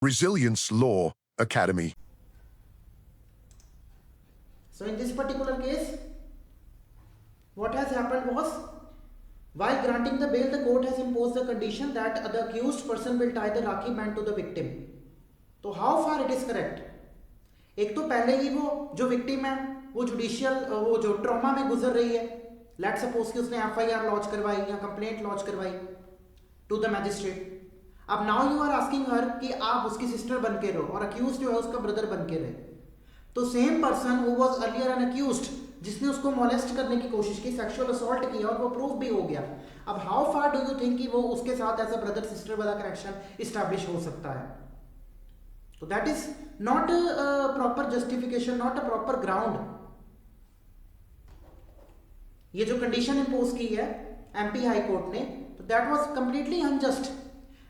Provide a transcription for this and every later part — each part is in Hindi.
Resilience Law Academy. So in this particular case, what has happened was, while granting the bail, the court has imposed the condition that the accused person will tie the Rakhi band to the victim. तो how far it is correct? एक तो पहले ही वो जो विक्टिम है वो जुडिशियल वो जो ट्रॉमा में गुजर रही है, लेट सपोज कि उसने एफआईआर लॉन्च करवाई या कंप्लेंट लॉन्च करवाई टू द मैजिस्ट्रेट. अब now you are asking her कि आप उसकी सिस्टर बन के रहो और अक्यूज जो है उसका ब्रदर बन के रहे. तो same person who was earlier an accused, जिसने उसको मोलेस्ट करने की कोशिश की, सेक्सुअल असॉल्ट किया और वो प्रूफ भी हो गया. अब how far do you think कि वो उसके साथ एज अ ब्रदर सिस्टर वाला कनेक्शन इस्टेब्लिश हो सकता है? तो that is not a proper justification, not a proper ground. ये जो कंडीशन इंपोज की है एमपी हाई कोर्ट ने, तो that was completely unjust.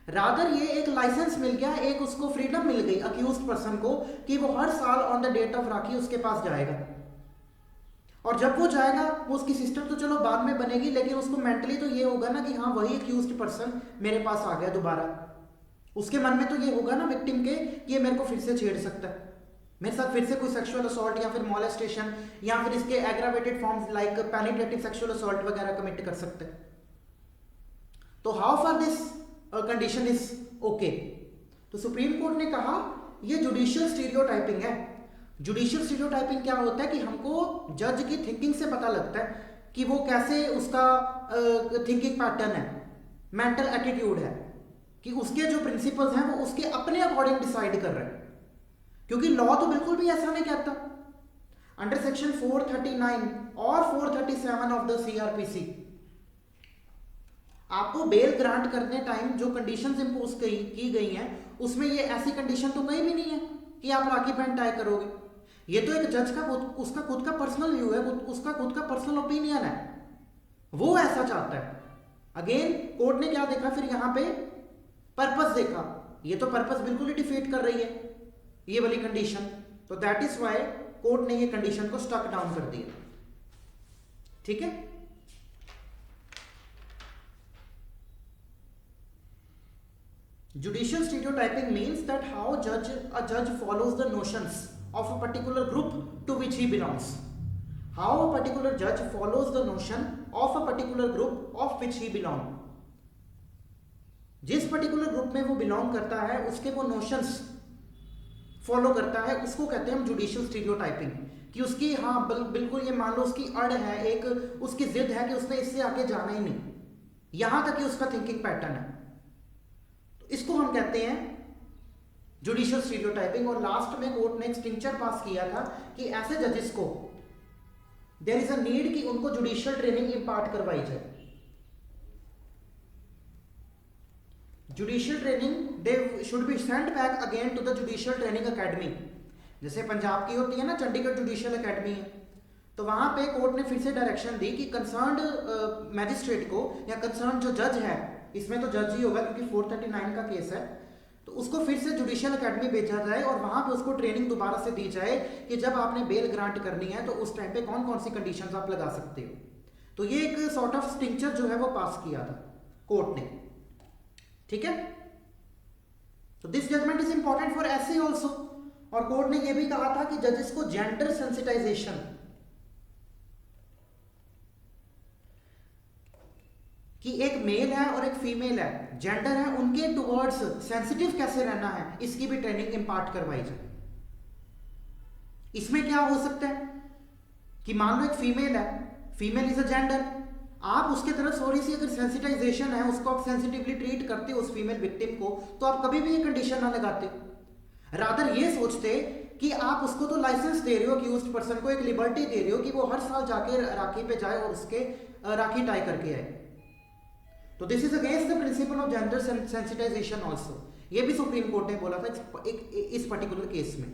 Rather ये एक लाइसेंस मिल गया, एक उसको फ्रीडम मिल गई अक्यूज्ड पर्सन को कि वो हर साल ऑन द डेट ऑफ राखी उसके पास जाएगा. और जब वो जाएगा, वो उसकी सिस्टर तो चलो बाद में बनेगी, लेकिन उसको मेंटली तो ये होगा ना कि हाँ वही अक्यूज्ड पर्सन मेरे पास आ गया दोबारा. उसके मन में तो ये होगा ना विक्टिम के कि ये मेरे को फिर से छेड़ सकता है, मेरे साथ फिर से कोई सेक्सुअल असॉल्ट या फिर मोलेस्टेशन या फिर इसके aggravated forms like penetrative sexual assault वगैरह कमिट कर सकते हैं. तो how for this condition is okay? तो सुप्रीम कोर्ट ने कहा ये जुडिशियल स्टीरियोटाइपिंग है. जुडिशियल स्टीरियोटाइपिंग क्या होता है कि हमको जज की थिंकिंग से पता लगता है कि वो कैसे उसका थिंकिंग पैटर्न है, मेंटल एटीट्यूड है, कि उसके जो प्रिंसिपल्स हैं वो उसके अपने अकॉर्डिंग डिसाइड कर रहे हैं. क्योंकि लॉ तो बिल्कुल भी ऐसा नहीं कहता. अंडर सेक्शन 439 और 437 ऑफ द सीआरपीसी आपको बेल ग्रांट करने टाइम जो कंडीशंस इंपोज की गई हैं उसमें ये ऐसी कंडीशन तो कहीं भी नहीं है कि आप राखी बैंड टाई करोगे. ये तो एक जज का उसका खुद का पर्सनल व्यू है, उसका खुद का पर्सनल ओपिनियन है, वो ऐसा चाहता है. अगेन कोर्ट ने क्या देखा फिर यहां पे? पर्पस देखा. ये तो पर्पस बिल्कुल ही डिफीट कर रही है ये वाली कंडीशन. तो दैट इज वाई कोर्ट ने ये कंडीशन को स्टक डाउन कर दिया. ठीक है. Judicial stereotyping means that how a judge follows the notions of a particular group to which he belongs. How a particular judge follows the notion of a particular group of which he belongs. जिस पर्टिकुलर ग्रुप में वो बिलोंग करता है उसके वो नोशंस फॉलो करता है, उसको कहते हैं हम जुडिशियल स्टीरियोटाइपिंग. कि उसकी हाँ बिल्कुल ये मान लो उसकी अड़ है, एक उसकी जिद है कि उसने इससे आगे जाना ही नहीं, यहां तक कि उसका थिंकिंग पैटर्न है. इसको हम कहते हैं जुडिशियल स्टीरियोटाइपिंग. और लास्ट में कोर्ट ने एक स्टिंक्चर पास किया था कि ऐसे जजेस को देयर इज अ नीड कि उनको जुडिशियल ट्रेनिंग इंपार्ट करवाई जाए. Judicial training they should be sent back again to the judicial training academy. जैसे पंजाब की होती है ना चंडीगढ़ जुडिशियल अकेडमी है, तो वहां पे कोर्ट ने फिर से डायरेक्शन दी कि कंसर्न्ड मैजिस्ट्रेट को या कंसर्न जो जज है, इसमें तो जज ही होगा क्योंकि 439 का केस है, तो उसको फिर से जुडिशियल अकेडमी भेजा जाए और वहां पे उसको ट्रेनिंग दोबारा से दी जाए कि जब आपने बेल ग्रांट करनी है तो उस टाइम पे कौन कौन सी कंडीशंस आप लगा सकते हो. तो ये एक सॉर्ट ऑफ स्टिंक्चर जो है वो पास किया था कोर्ट ने. ठीक है. तो this judgment is important for SC also. और कोर्ट ने यह भी कहा था कि जजेस को जेंडर सेंसिटाइजेशन, कि एक मेल है और एक फीमेल है, जेंडर है, उनके टुवर्ड्स सेंसिटिव कैसे रहना है, इसकी भी ट्रेनिंग इंपार्ट करवाई जाए. इसमें क्या हो सकता है कि मान लो एक फीमेल है, फीमेल इज अ जेंडर, आप उसके तरफ थोड़ी सी अगर सेंसिटाइजेशन है, उसको आप सेंसिटिवली ट्रीट करते हो उस फीमेल विक्टिम को, तो आप कभी भी ये कंडीशन ना लगाते. रादर ये सोचते कि आप उसको तो लाइसेंस दे रहे हो अक्यूज्ड पर्सन को, एक लिबर्टी दे रहे हो कि वो हर साल जाके राखी पे जाए और उसके राखी टाई करके आए. तो this is against the principle of gender sensitisation also. ये भी सुप्रीम कोर्ट ने बोला था इस पर्टिकुलर केस में.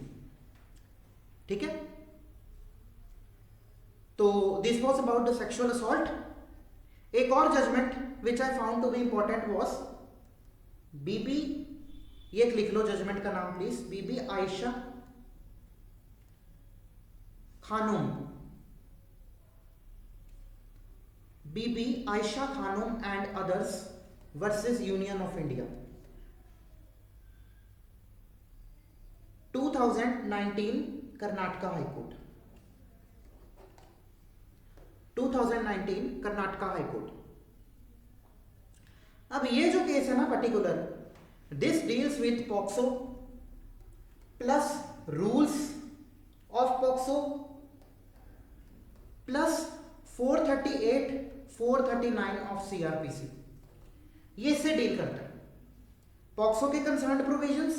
ठीक है. तो this was about the sexual assault. एक और judgment which I found to be important was Bibi, ये लिख लो जजमेंट का नाम please, Bibi Ayesha Khanum, Bibi Ayesha Khanum and others versus Union of India. 2019 Karnataka high court, 2019 Karnataka high court. अब ये जो केस है ना particular, this deals with POCSO plus rules of POCSO plus 438 439 of CrPC, ये इससे डील करता है। पॉक्सो के कंसर्न्ड प्रोविजंस,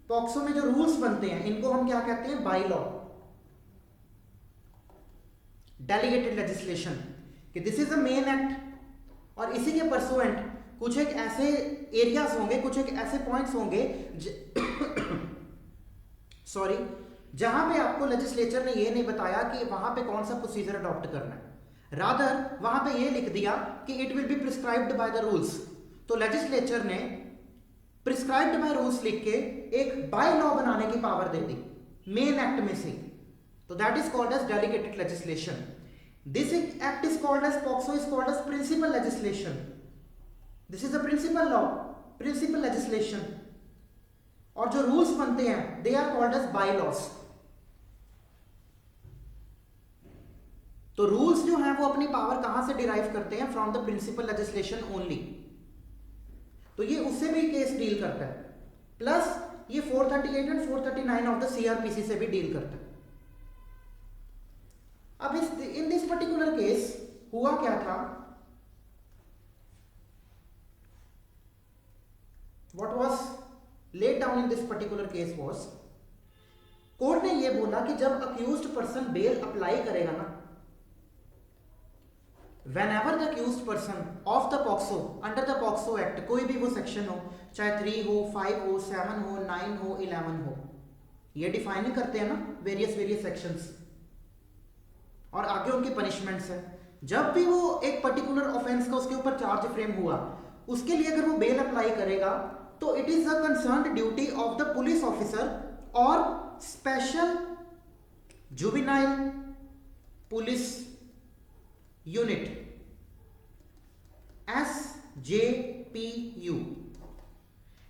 पॉक्सो में जो रूल्स बनते हैं इनको हम क्या कहते हैं, बाई लॉ, डेलीगेटेड लेजिस्लेशन, कि this is a main act और इसी के परसुएंट कुछ एक ऐसे एरियाज होंगे, कुछ एक ऐसे पॉइंट्स होंगे सॉरी, जहां पे आपको लेजिस्लेचर ने ये नहीं बताया कि वहां पे कौन सा प्रोसीजर अडॉप्ट करना है, रादर वहां पे ये लिख दिया कि it will be prescribed by the rules. तो लेजिस्लेचर ने प्रिस्क्राइब्ड बाय रूल्स लिख के एक बाय लॉ बनाने की पावर दे दी मेन एक्ट में से, तो that is called as delegated legislation. This act is called as POCSO is called as principal legislation. This is a principal law, principal legislation, और जो रूल्स बनते हैं they are called as bylaws. तो रूल्स जो हैं वो अपनी पावर कहां से डिराइव करते हैं, from the principal legislation only. तो ये उससे भी केस डील करता है, प्लस ये 438 एंड 439 ऑफ द सीआरपीसी से भी डील करता है। अब इन दिस पर्टिकुलर केस हुआ क्या था, what was laid down in this particular case was, court ने यह बोला कि जब अक्यूज्ड पर्सन बेल अप्लाई करेगा ना, whenever the accused person of the POCSO under the POCSO Act, कोई भी वो सेक्शन हो, चाहे 3 हो, 5 हो, 7 हो, 9 हो, 11 हो, ये डिफाइन करते हैं ना वेरियस सेक्शंस, और आगे उनकी पनिशमेंट्स है। जब भी वो एक पर्टिकुलर ऑफेंस का उसके ऊपर चार्ज फ्रेम हुआ, उसके लिए अगर वो बेल अप्लाई करेगा तो it is the concerned duty of the police officer और special juvenile police unit SJPU,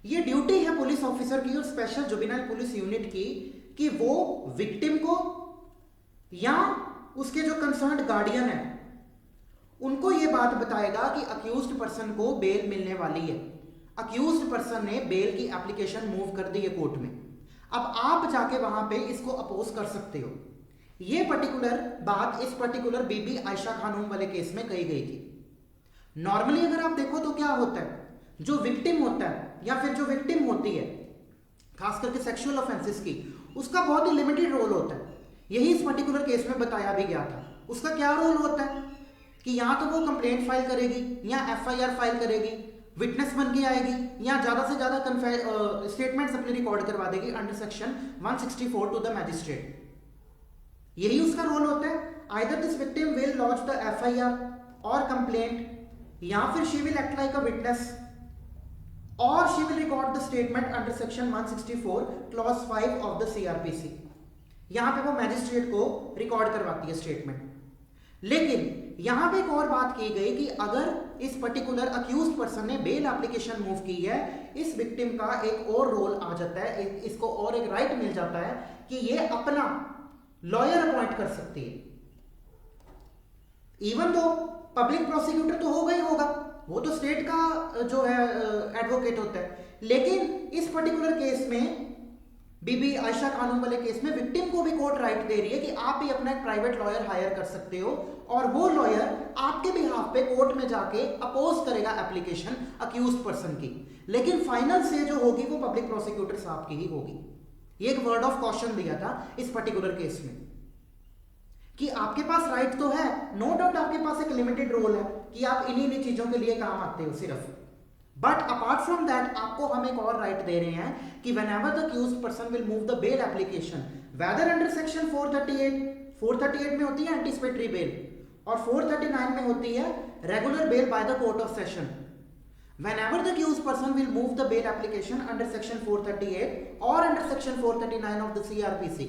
ये ड्यूटी है पुलिस ऑफिसर की और स्पेशल जुवेनाइल पुलिस यूनिट की कि वो विक्टिम को या उसके जो कंसर्न्ड गार्डियन है उनको ये बात बताएगा कि अक्यूज्ड पर्सन को बेल मिलने वाली है। अक्यूज्ड पर्सन ने बेल की एप्लीकेशन मूव कर दी है कोर्ट में, अब आप जाके वहां पे इसको अपोज कर सकते हो। ये पर्टिकुलर बात इस पर्टिकुलर बीबी आयशा खानूम वाले केस में कही गई थी। नॉर्मली अगर आप देखो तो क्या होता है, जो विक्टिम होता है या फिर जो विक्टिम होती है खास करके सेक्सुअल ऑफेंसेस की, उसका बहुत ही लिमिटेड रोल होता है। यही इस पर्टिकुलर केस में बताया भी गया था। उसका क्या रोल होता है कि या तो वो कंप्लेंट फाइल करेगी या एफआईआर फाइल करेगी, विटनेस बन के आएगी या ज्यादा से ज्यादा स्टेटमेंट्स अपने रिकॉर्ड करवा देगी under section 164 to the magistrate. यही उसका रोल होता है। Either this victim will launch the FIR और कंप्लेंट, या फिर she will act like a witness, और she will record the statement under section 164 clause 5 of the CrPC. यहां पे वो मैजिस्ट्रेट को रिकॉर्ड करवाती है स्टेटमेंट। लेकिन यहां पे एक और बात की गई कि अगर इस पर्टिकुलर अक्यूज्ड पर्सन ने बेल एप्लीकेशन मूव की है, इस विक्टिम का एक और रोल आ जाता है, इसको और एक राइट मिल जाता है कि ये अपना लॉयर अपॉइंट कर सकती है। इवन तो पब्लिक प्रोसिक्यूटर तो होगा ही होगा, वो तो स्टेट का जो है एडवोकेट होता है, लेकिन इस पर्टिकुलर केस में बीबी आयशा खानूम वाले केस में विक्टिम को भी कोर्ट राइट दे रही है कि आप ही अपना एक प्राइवेट लॉयर हायर कर सकते हो और वो लॉयर आपके बिहाफ पे कोर्ट में जाके अपोज करेगा एप्लीकेशन अक्यूज्ड पर्सन की। लेकिन फाइनल से जो होगी वो पब्लिक प्रोसिक्यूटर साहब की ही होगी। ये एक वर्ड ऑफ कॉशन दिया था इस पर्टिकुलर केस में कि आपके पास राइट तो है, नो डाउट आपके पास एक लिमिटेड रोल है कि आप इन्हीं चीजों के लिए काम आते हो सिर्फ, बट अपार्ट फ्रॉम दैट आपको हम एक और राइट दे रहे हैं कि whenever the accused person will move the bail application whether under section 438 में होती है एंटीसिपेटरी बेल और 439 में होती है regular bell by the court of session. Whenever the accused person will move the bail application under section 438 or under section 439 of the CRPC,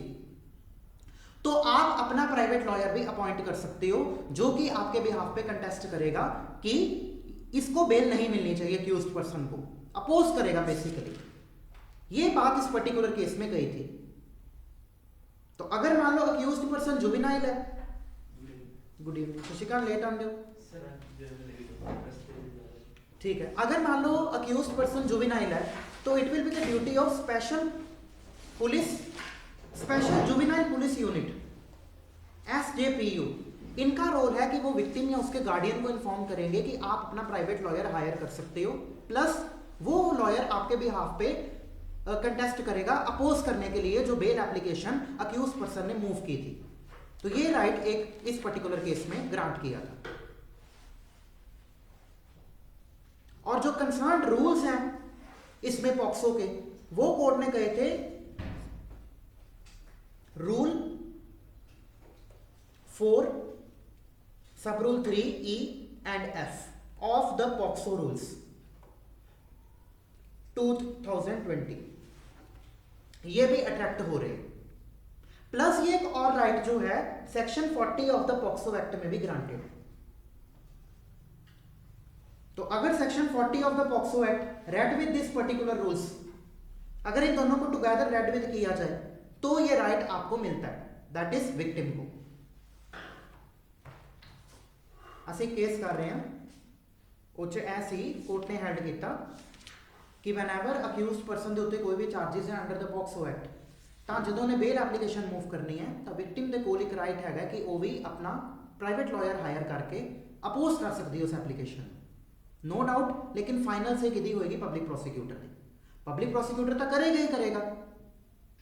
तो आप अपना प्राइवेट लॉयर भी अपॉइंट कर सकते हो जो कि आपके बिहाफ पे कंटेस्ट करेगा कि इसको बेल नहीं मिलनी चाहिए, अक्यूज्ड पर्सन को अपोज करेगा बेसिकली। ये बात इस पर्टिकुलर केस में कही थी। तो अगर मान लो अक्यूज्ड पर्सन जुवेनाइल है, गुड इवनिंग शशिकांत, लेट आंदे हो, ठीक है, अगर मान लो अक्यूज्ड पर्सन जुवेनाइल है तो it will be the duty of special juvenile police unit SJPU, इनका रोल है कि वो विक्टिम या उसके गार्डियन को इन्फॉर्म करेंगे कि आप अपना प्राइवेट लॉयर हायर कर सकते हो, प्लस वो लॉयर आपके बिहाफ पे कंटेस्ट करेगा अपोज करने के लिए जो बेल एप्लीकेशन अक्यूज पर्सन ने मूव की थी। तो ये राइट एक इस पर्टिकुलर केस में ग्रांट किया था। और जो कंसर्न रूल्स हैं इसमें पॉक्सो के, वो कोर्ट ने कहे थे rule 4 sub rule 3E and F of the POCSO rules 2020 ये भी अट्रैक्ट हो रहे हैं। प्लस ये एक और राइट जो है section 40 of the POCSO act में भी ग्रांटेड है। तो अगर section 40 of the POCSO act read with this particular rules, अगर इन दोनों को टुगेदर रेड विद किया जाए तो ये राइट आपको मिलता है, दैट इज विक्टिम को। ਅਸੀਂ केस कर रहे हैं ਉਹ 'ਚ ऐ सी कोर्ट ने हेल्ड किया कि वैनेवर अक्यूज्ड पर्सन के उत्ते कोई भी चार्जिस है अंडर द पॉक्सो एक्ट, तो जो ने बेल एप्लीकेशन मूव करनी है तो विक्टिम के कोल एक राइट है कि वह भी अपना प्राइवेट लॉयर हायर करके अपोज कर सकती है उस एप्लीकेशन, नो डाउट। लेकिन फाइनल से किदी होएगी पब्लिक प्रोसिक्यूटर ने। पब्लिक प्रोसिक्यूटर तो करेगा ही करेगा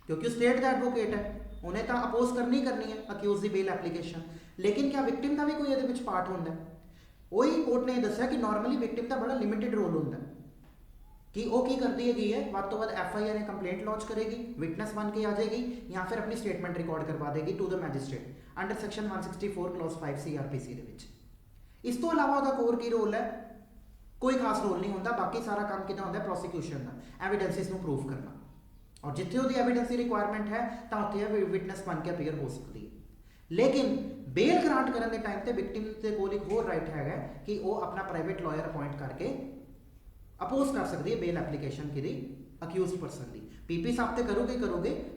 क्योंकि स्टेट का एडवोकेट है, उन्हें तो अपोज करनी है अक्यूज की बेल एप्लीकेशन। लेकिन क्या विक्टिम का भी कोई ये पार्ट होंगे? वही कोर्ट ने दसिया कि नॉर्मली विक्टिम का बड़ा लिमिटेड रोल होंगे कि वो की करती है वध तो वध FIR कंप्लेंट लॉन्च करेगी, विटनेस बन के आ जाएगी या फिर अपनी स्टेटमेंट रिकॉर्ड करवा देगी to the magistrate under section 164 clause 5 CRPC दे विच। इस तो अलावा उसका कोर की रोल है? कोई खास रोल नहीं होता। बाकी सारा काम कितना होता है प्रोसिक्यूशन का, एविडेंसिस को प्रूव करना, और जिथे उसकी एविडेंस की रिक्वायरमेंट है तो उत्थे विटनेस बन के अपीयर हो सकती है। लेकिन बेल ग्रांट करने के टाइम पे विक्टिम के कोल एक होर राइट है कि वो अपना प्राइवेट लॉयर अपॉइंट करके अपोज कर सकती है बेल एप्लीकेशन की अक्यूज पर्सन की। PP साहब तो करोगे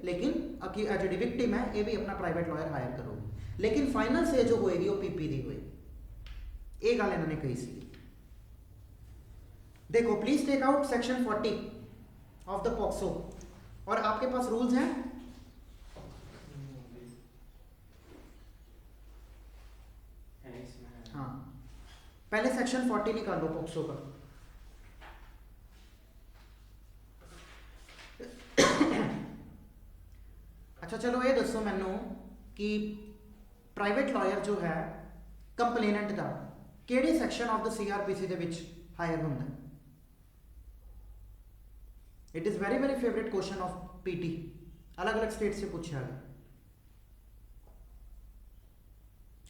लेकिन जी विक्टिम है ये भी अपना प्राइवेट लॉयर हायर करोगे, लेकिन फाइनल से जो होएगी वो PP की होएगी। ये गल इन्होंने कही सी। देखो please take out section 40 of the POCSO, और आपके पास रूल्स हैं। हाँ, पहले सेक्शन 40 निकालो पॉक्सो का। अच्छा चलो ये दसो मैनू कि प्राइवेट लॉयर जो है कंप्लेनेंट का किहड़े सैक्शन ऑफ द CRPC दे विच हायर होंदा है? It is very favourite question of PT, अलग अलग स्टेट से पूछा गया।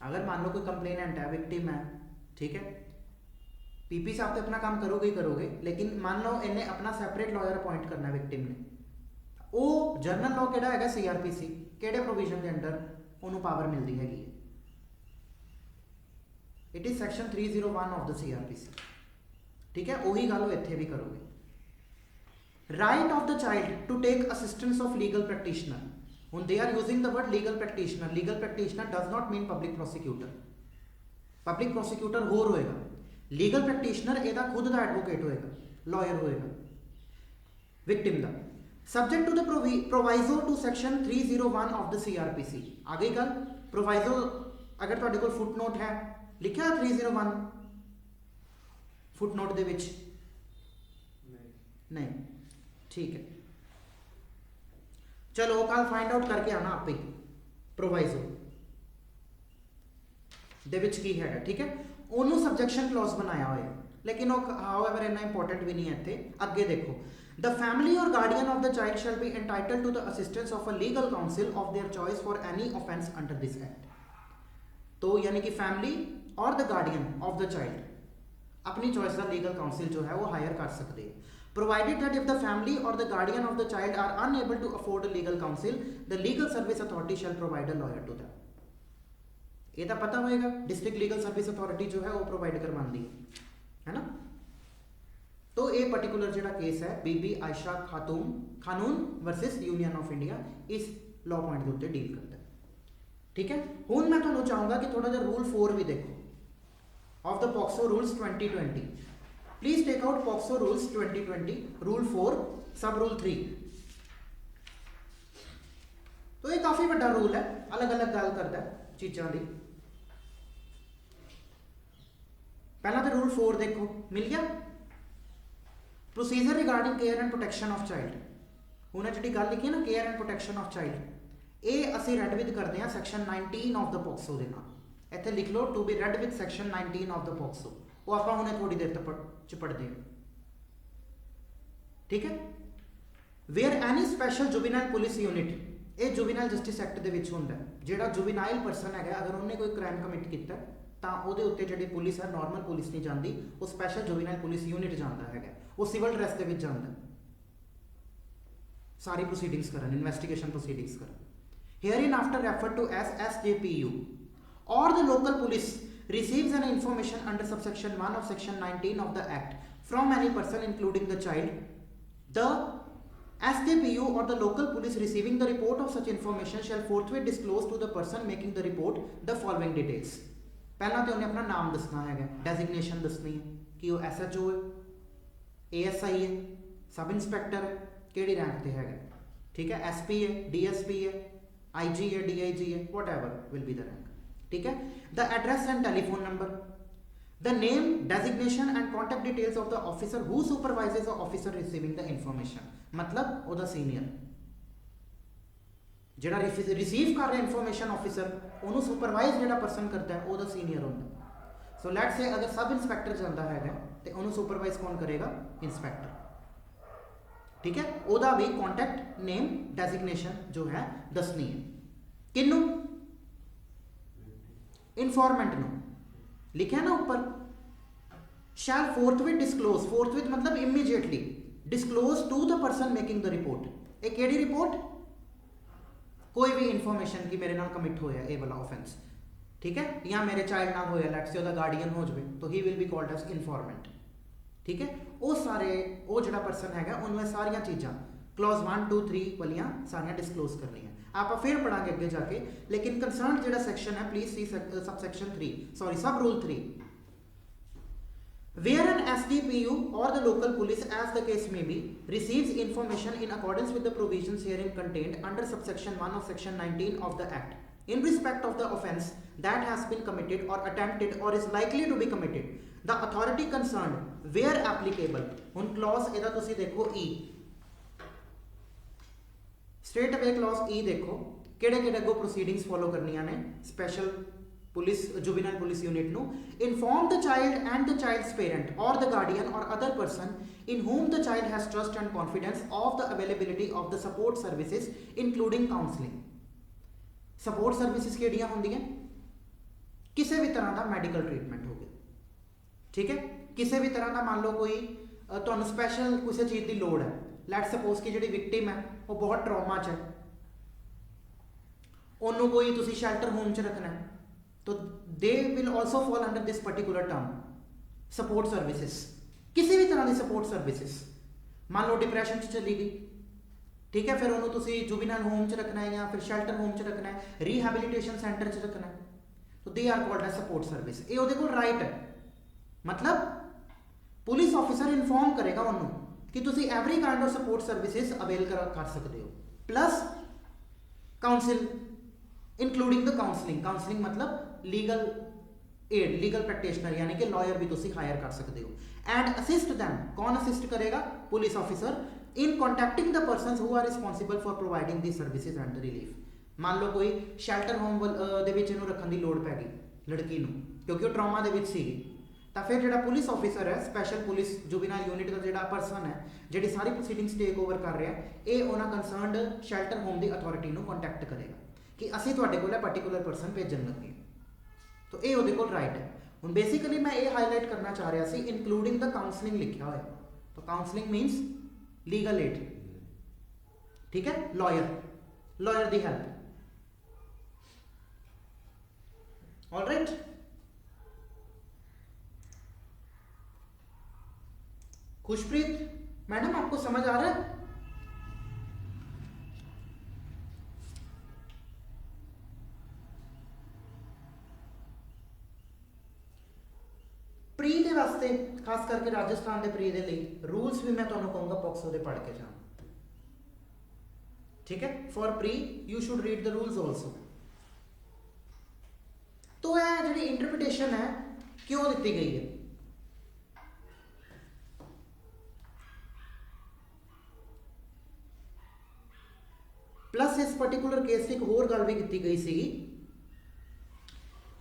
अगर मान लो कोई कंप्लेनेंट है, विक्टिम है, ठीक है, PP साहब तो अपना काम करोगे ही करोगे, लेकिन मान लो इन्हें अपना सैपरेट लॉयर अपॉइंट करना है विक्टिम ने, वो जनरल लॉ केड़ा है CRPC केड़े प्रोविजन के अंडर उन्होंने पावर मिलती हैगी? It is section 301 of the CRPC, ठीक है। वही गल इत्थे भी करोगे। Right of the child to take assistance of legal practitioner, when they are using the word legal practitioner does not mean public prosecutor होर होएगा, लीगल प्रैक्टिशनर एदा खुद का एडवोकेट होएगा, लॉयर होएगा विक्टिम का, subject to the proviso to section 301 of the CRPC। आ गई गल प्रोवाइजो, अगर तुहाडे कोल फुटनोट है लिखा 301 फुटनोट दे विच नहीं, ठीक है, चलो कल फाइंड आउट करके आना आप ही प्रोवाइजो दे विच की है, ठीक है। उन्होंने सब्जेक्शन क्लॉज बनाया हुआ है, लेकिन हाउएवर इतना इंपॉर्टेंट भी नहीं है इत्थे। अगे देखो, द फैमिली और guardian of the child shall be entitled to the assistance of a legal counsel of their choice for any offence under this act. तो यानी कि फैमिली और the guardian of the child अपनी चॉइस का लीगल काउंसिल जो है वो हायर कर सकते हैं, provided that if the family or the guardian of the child are unable to afford a legal counsel, the legal service authority shall provide a lawyer to them। ये तो पता होएगा, डिस्ट्रिक्ट लीगल सर्विस अथॉरिटी जो है वो प्रोवाइड करवाती है ना। तो ये पर्टिकुलर जो केस है बीबी आयशा खातून वर्सेस यूनियन ऑफ इंडिया, इस लॉ पॉइंट के उत्ते डील करता है। ठीक है, हुण मैं तुहानूं चाहूँगा कि थोड़ा जिहा रूल 4 भी देखो of the POCSO rules 2020। Please take out POCSO rules 2020 rule 4 sub rule 3। तो ये काफ़ी बड़ा रूल है, अलग अलग गल करता है चीज़ों की। पहला तो रूल 4 देखो मिल गया, procedure regarding care and protection of child. उन्हें जी गल लिखी है ना care and protection of child, ये असी रेड विद करते हैं सैक्शन 19 ऑफ द पॉक्सो के नाल। इत्थे लिख लो to be read with section 19 of the POCSO, वो आप हुणे थोड़ी देर तक पढ़ते हैं। ठीक है, where any special juvenile police unit, ये जुवेनाइल जस्टिस एक्ट दे विच हुंदा है। जिहड़ा जुवेनाइल पर्सन है अगर उन्हें कोई क्राइम कमिट किया तो वो उत्ते जिहड़ी पुलिस है नॉर्मल पुलिस नहीं जाती, वो स्पैशल जुवेनाइल पुलिस यूनिट जाता है, वो सिविल ड्रैस के विच जाता है, सारी प्रोसीडिंग्स करन, इन्वेस्टिगेशन प्रोसीडिंग्स करन। Hereinafter refer to as SJPU और the local police receives an information under subsection 1 of section 19 of the act from any person including the child, the SJPU or the local police receiving the report of such information shall forthwith disclose to the person making the report the following details। पहला तो उन्हें अपना नाम दसना है, डेजिग्नेशन दसनी है कि वो SHO है, ASI है, सब इंस्पैक्टर है, केड़ी रैंक पे है, ठीक है, SP है, DSP है, IG है, DIG है, what ever will be the rank. ठीक है, the address and telephone number, the name, designation and contact details of the officer who supervises the officer receiving the information, मतलब ओदा सीनियर जिहड़ा रिसीव कर रहा इंफॉर्मेशन ऑफिसर, उन्होंने सुपरवाइज जिहड़ा पर्सन करता है ओदा सीनियर होंदा। सो लेट्स से अगर सब इंस्पैक्टर जाता है तो उन्होंने सुपरवाइज कौन करेगा, इंस्पैक्टर। ठीक है, ओदा भी कॉन्टैक्ट नेम डेजिग्नेशन जो है दसनी है, किनू, इन्फॉर्मेंट नो, लिखा ना ऊपर, शैल फोर्थविथ डिस्क्लोज, फोर्थविथ मतलब immediately, disclose to the person making the report. एक केड़ी रिपोर्ट, कोई भी इंफॉर्मेशन की मेरे नाल कमिट होया ये वाला ऑफेंस, ठीक है, या मेरे चाइल्ड नाल होया, लेट्स से ओदा गार्डियन हो जाए तो he will be called as informant. ठीक है, वो सारे वो जिहड़ा पर्सन है उन्होंने सारिया चीज़ां क्लॉज 1 2 3 वालियां सारियां डिस्क्लोज करनी है। आप फिर पढ़ांगे अगे जाके, लेकिन कंसर्न जिहड़ा सैक्शन है प्लीज सी सबसेक्शन 3 सॉरी सब rule 3। Where an SDPU or the local police, as the case may be, receives information in accordance with the provisions herein contained under subsection 1 of section 19 of the Act, in respect of the offence that has been committed or attempted or is likely to be committed, the authority concerned, where applicable, ਹੁਣ clause ਇਹਦਾ ਤੁਸੀਂ ਦੇਖੋ E, straight away clause E देखो ਕਿਹੜੇ ਕਿਹੜੇ ਅੱਗੋਂ प्रोसीडिंग्स फॉलो करनियां ने special police juvenile police unit नु, inform the child and the child's parent और द गार्डियन और other person in whom the child has trust and confidence of the availability of the support services including counselling। Support services किहड़ियां होंदियां, किसी भी तरह का मैडिकल ट्रीटमेंट हो गया, ठीक है, किसी भी तरह का मान लो कोई तुहानूं स्पैशल किसी चीज़ की लोड़ है, लैट सपोज कि जिहड़ी विक्टिम है वो बहुत ट्रॉमा च है, उन्होंने कोई तुसी शैल्टर होम च रखना है, तो they will also fall under this particular term support services. किसी भी तरह की सपोर्ट सर्विसेज, मान लो डिप्रैशन चली गई, ठीक है, फिर उन्होंने तुसी जुवेनाइल होम च रखना है या फिर शैल्टर होम च रखना है, रिहैबिलिटेशन सेंटर च रखना है, तो they are called as support service. ये उहदे कोल राइट है, मतलब पुलिस ऑफिसर इन्फॉर्म करेगा उन्होंने कि तुसी every kind of support services avail कर सकते हो, plus counsel including the counselling. Counselling मतलब लीगल एड, लीगल प्रैक्टिशनर यानी कि लॉयर भी तुसी हायर कर सकते हो। एंड असिस्ट दैम, कौन असिस्ट करेगा, police officer, in contacting the persons who are responsible for providing the services and the relief. मान लो कोई शैल्टर होम दे विच इहनूं रखण दी लोड़ पै गई लड़की नूं क्योंकि वो ट्रॉमा दे विच सीगी, तो फिर जिहड़ा पुलिस ऑफिसर है स्पैशल पुलिस जुवेनाइल यूनिट का जिहड़ा पर्सन है जिहड़ी सारी प्रोसीडिंग्स टेक ओवर कर रहा है, ये उन्हां कंसर्नड शैल्टर होम की अथॉरिटी नूं कॉन्टैक्ट करेगा कि असीं तुहाडे कोल पर्टिकुलर पर्सन भेजण लगे, तो ये उहदे कोल राइट है। हुण बेसिकली मैं ये हाईलाइट करना चाह रहा सी इंक्लूडिंग द काउंसलिंग लिखा होया, तो काउंसलिंग मीनस लीगल एड, ठीक है, लॉयर दी हेल्प। ऑलराइट, खुशप्रीत मैडम आपको समझ आ रहा है? प्री के वास्ते खास करके राजस्थान के प्री के लिए रूल्स भी मैं तुम्हें कहूँगा पॉक्सो के पढ़ के जाना, ठीक है। For pre you should read the rules also. तो यह जी इंटरप्रिटेशन है क्यों दी गई है, प्लस इस पर्टिकुलर केस से एक होर गल भी की गई सी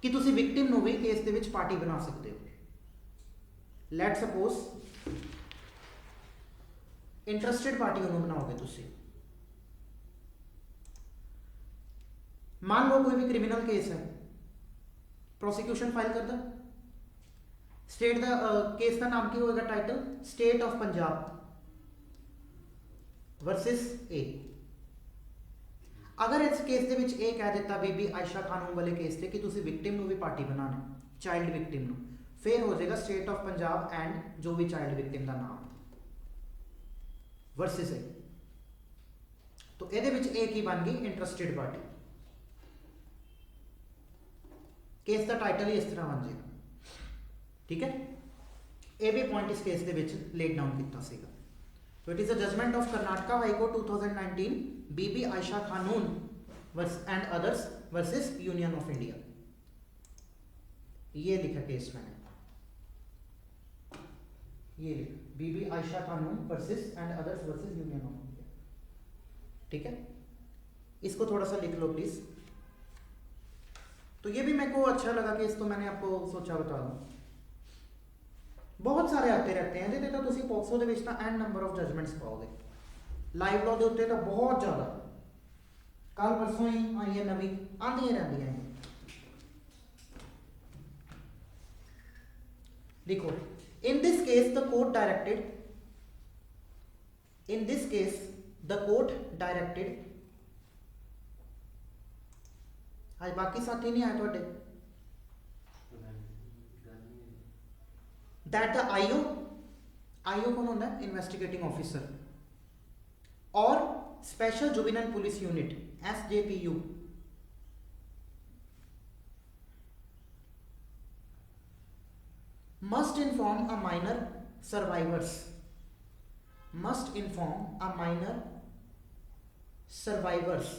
कि तुसी विक्टिम नूं भी केस दे विच पार्टी बना सकते हो। लेट सपोज इंटरस्टेड पार्टी उन्होंने बनाओगे तुसी, मान लो कोई भी क्रिमिनल केस है, प्रोसिक्यूशन फाइल करता, स्टेट का केस का नाम की होगा, title state of Punjab versus A. अगर इस केस दे विच ए कह दिता बीबी आयशा खानून वाले केस से कि तुसी विक्टिम नूं भी पार्टी बनाना, चाइल्ड विक्टिम नूं, फिर हो जाएगा स्टेट ऑफ पंजाब एंड जो भी चाइल्ड विक्टिम का नाम वर्सेस ए। तो ये ए की बन गई इंटरस्टेड पार्टी। केस का टाइटल ही इस तरह बन जाएगा, ठीक है। ये भी पॉइंट इस केस के लेट डाउन किया सीगा। तो it is a judgment of Karnataka high court 2019 Bibi Ayesha Khanun and others versus Union of India. ये लिखा केस मैंने, ये लिखा Bibi Ayesha Khanun versus and others versus Union of India, ठीक है। इसको थोड़ा सा लिख लो प्लीज। तो ये भी मेरे को अच्छा लगा कि इसको मैंने आपको सोचा बता दूं। बहुत सारे आते रहते हैं जिहदे तो तुसीं पॉक्सो दे विच तां एंड नंबर ऑफ जजमेंट्स पाओगे, लाइव लॉ के उत्ते तो बहुत ज़्यादा, कल परसों ही आई है नवी, आंदियां रहंदियां हैं। देखो, in this case the court directed, in this case the court directed, आज बाकी साथी नहीं आए थोड़े, that the IO कौन होता है, इन्वेस्टिगेटिंग ऑफिसर, और special juvenile police unit SJPU must inform a minor survivors, must inform a minor survivors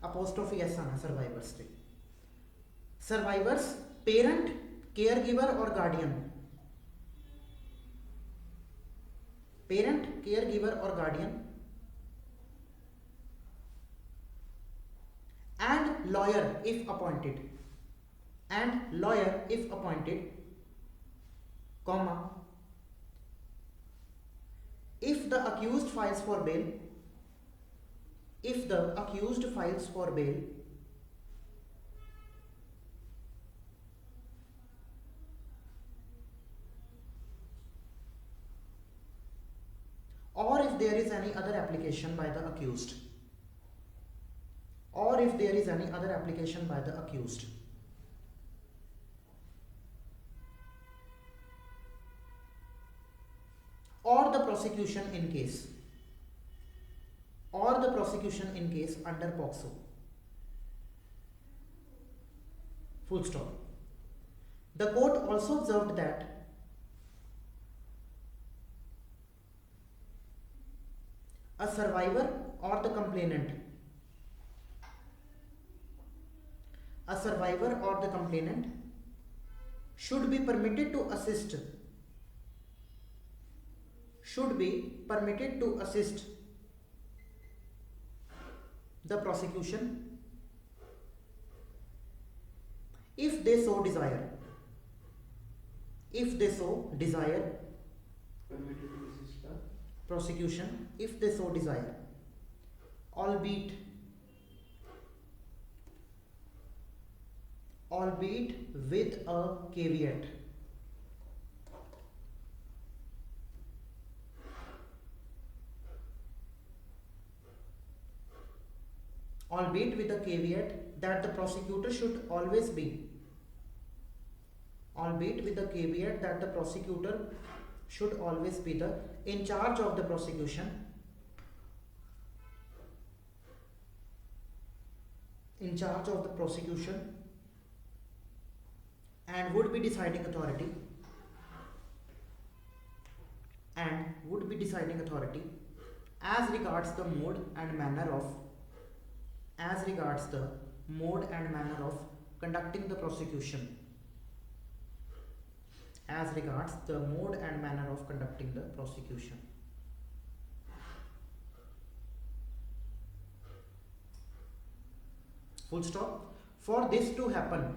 apostrophe s आना survivors पे, survivors parent केयर गिवर और गार्डियन, पेरेंट केयर गिवर और guardian and lawyer if appointed, and lawyer if appointed, comma, if the accused files for bail, if the accused files for bail, or if there is any other application by the accused, or if there is any other application by the accused, or the prosecution in case, or the prosecution in case under POCSO, full stop. The court also observed that a survivor or the complainant, a survivor or the complainant should be permitted to assist, should be permitted to assist the prosecution if they so desire, if they so desire, permitted to assist the prosecution if they so desire, albeit with a caveat, albeit with a caveat that the prosecutor should always be, albeit with the caveat that the prosecutor should always be the in charge of the prosecution in charge of the prosecution and would be deciding authority as regards the mode and manner of conducting the prosecution, as regards the mode and manner of conducting the prosecution. Full stop. For this to happen,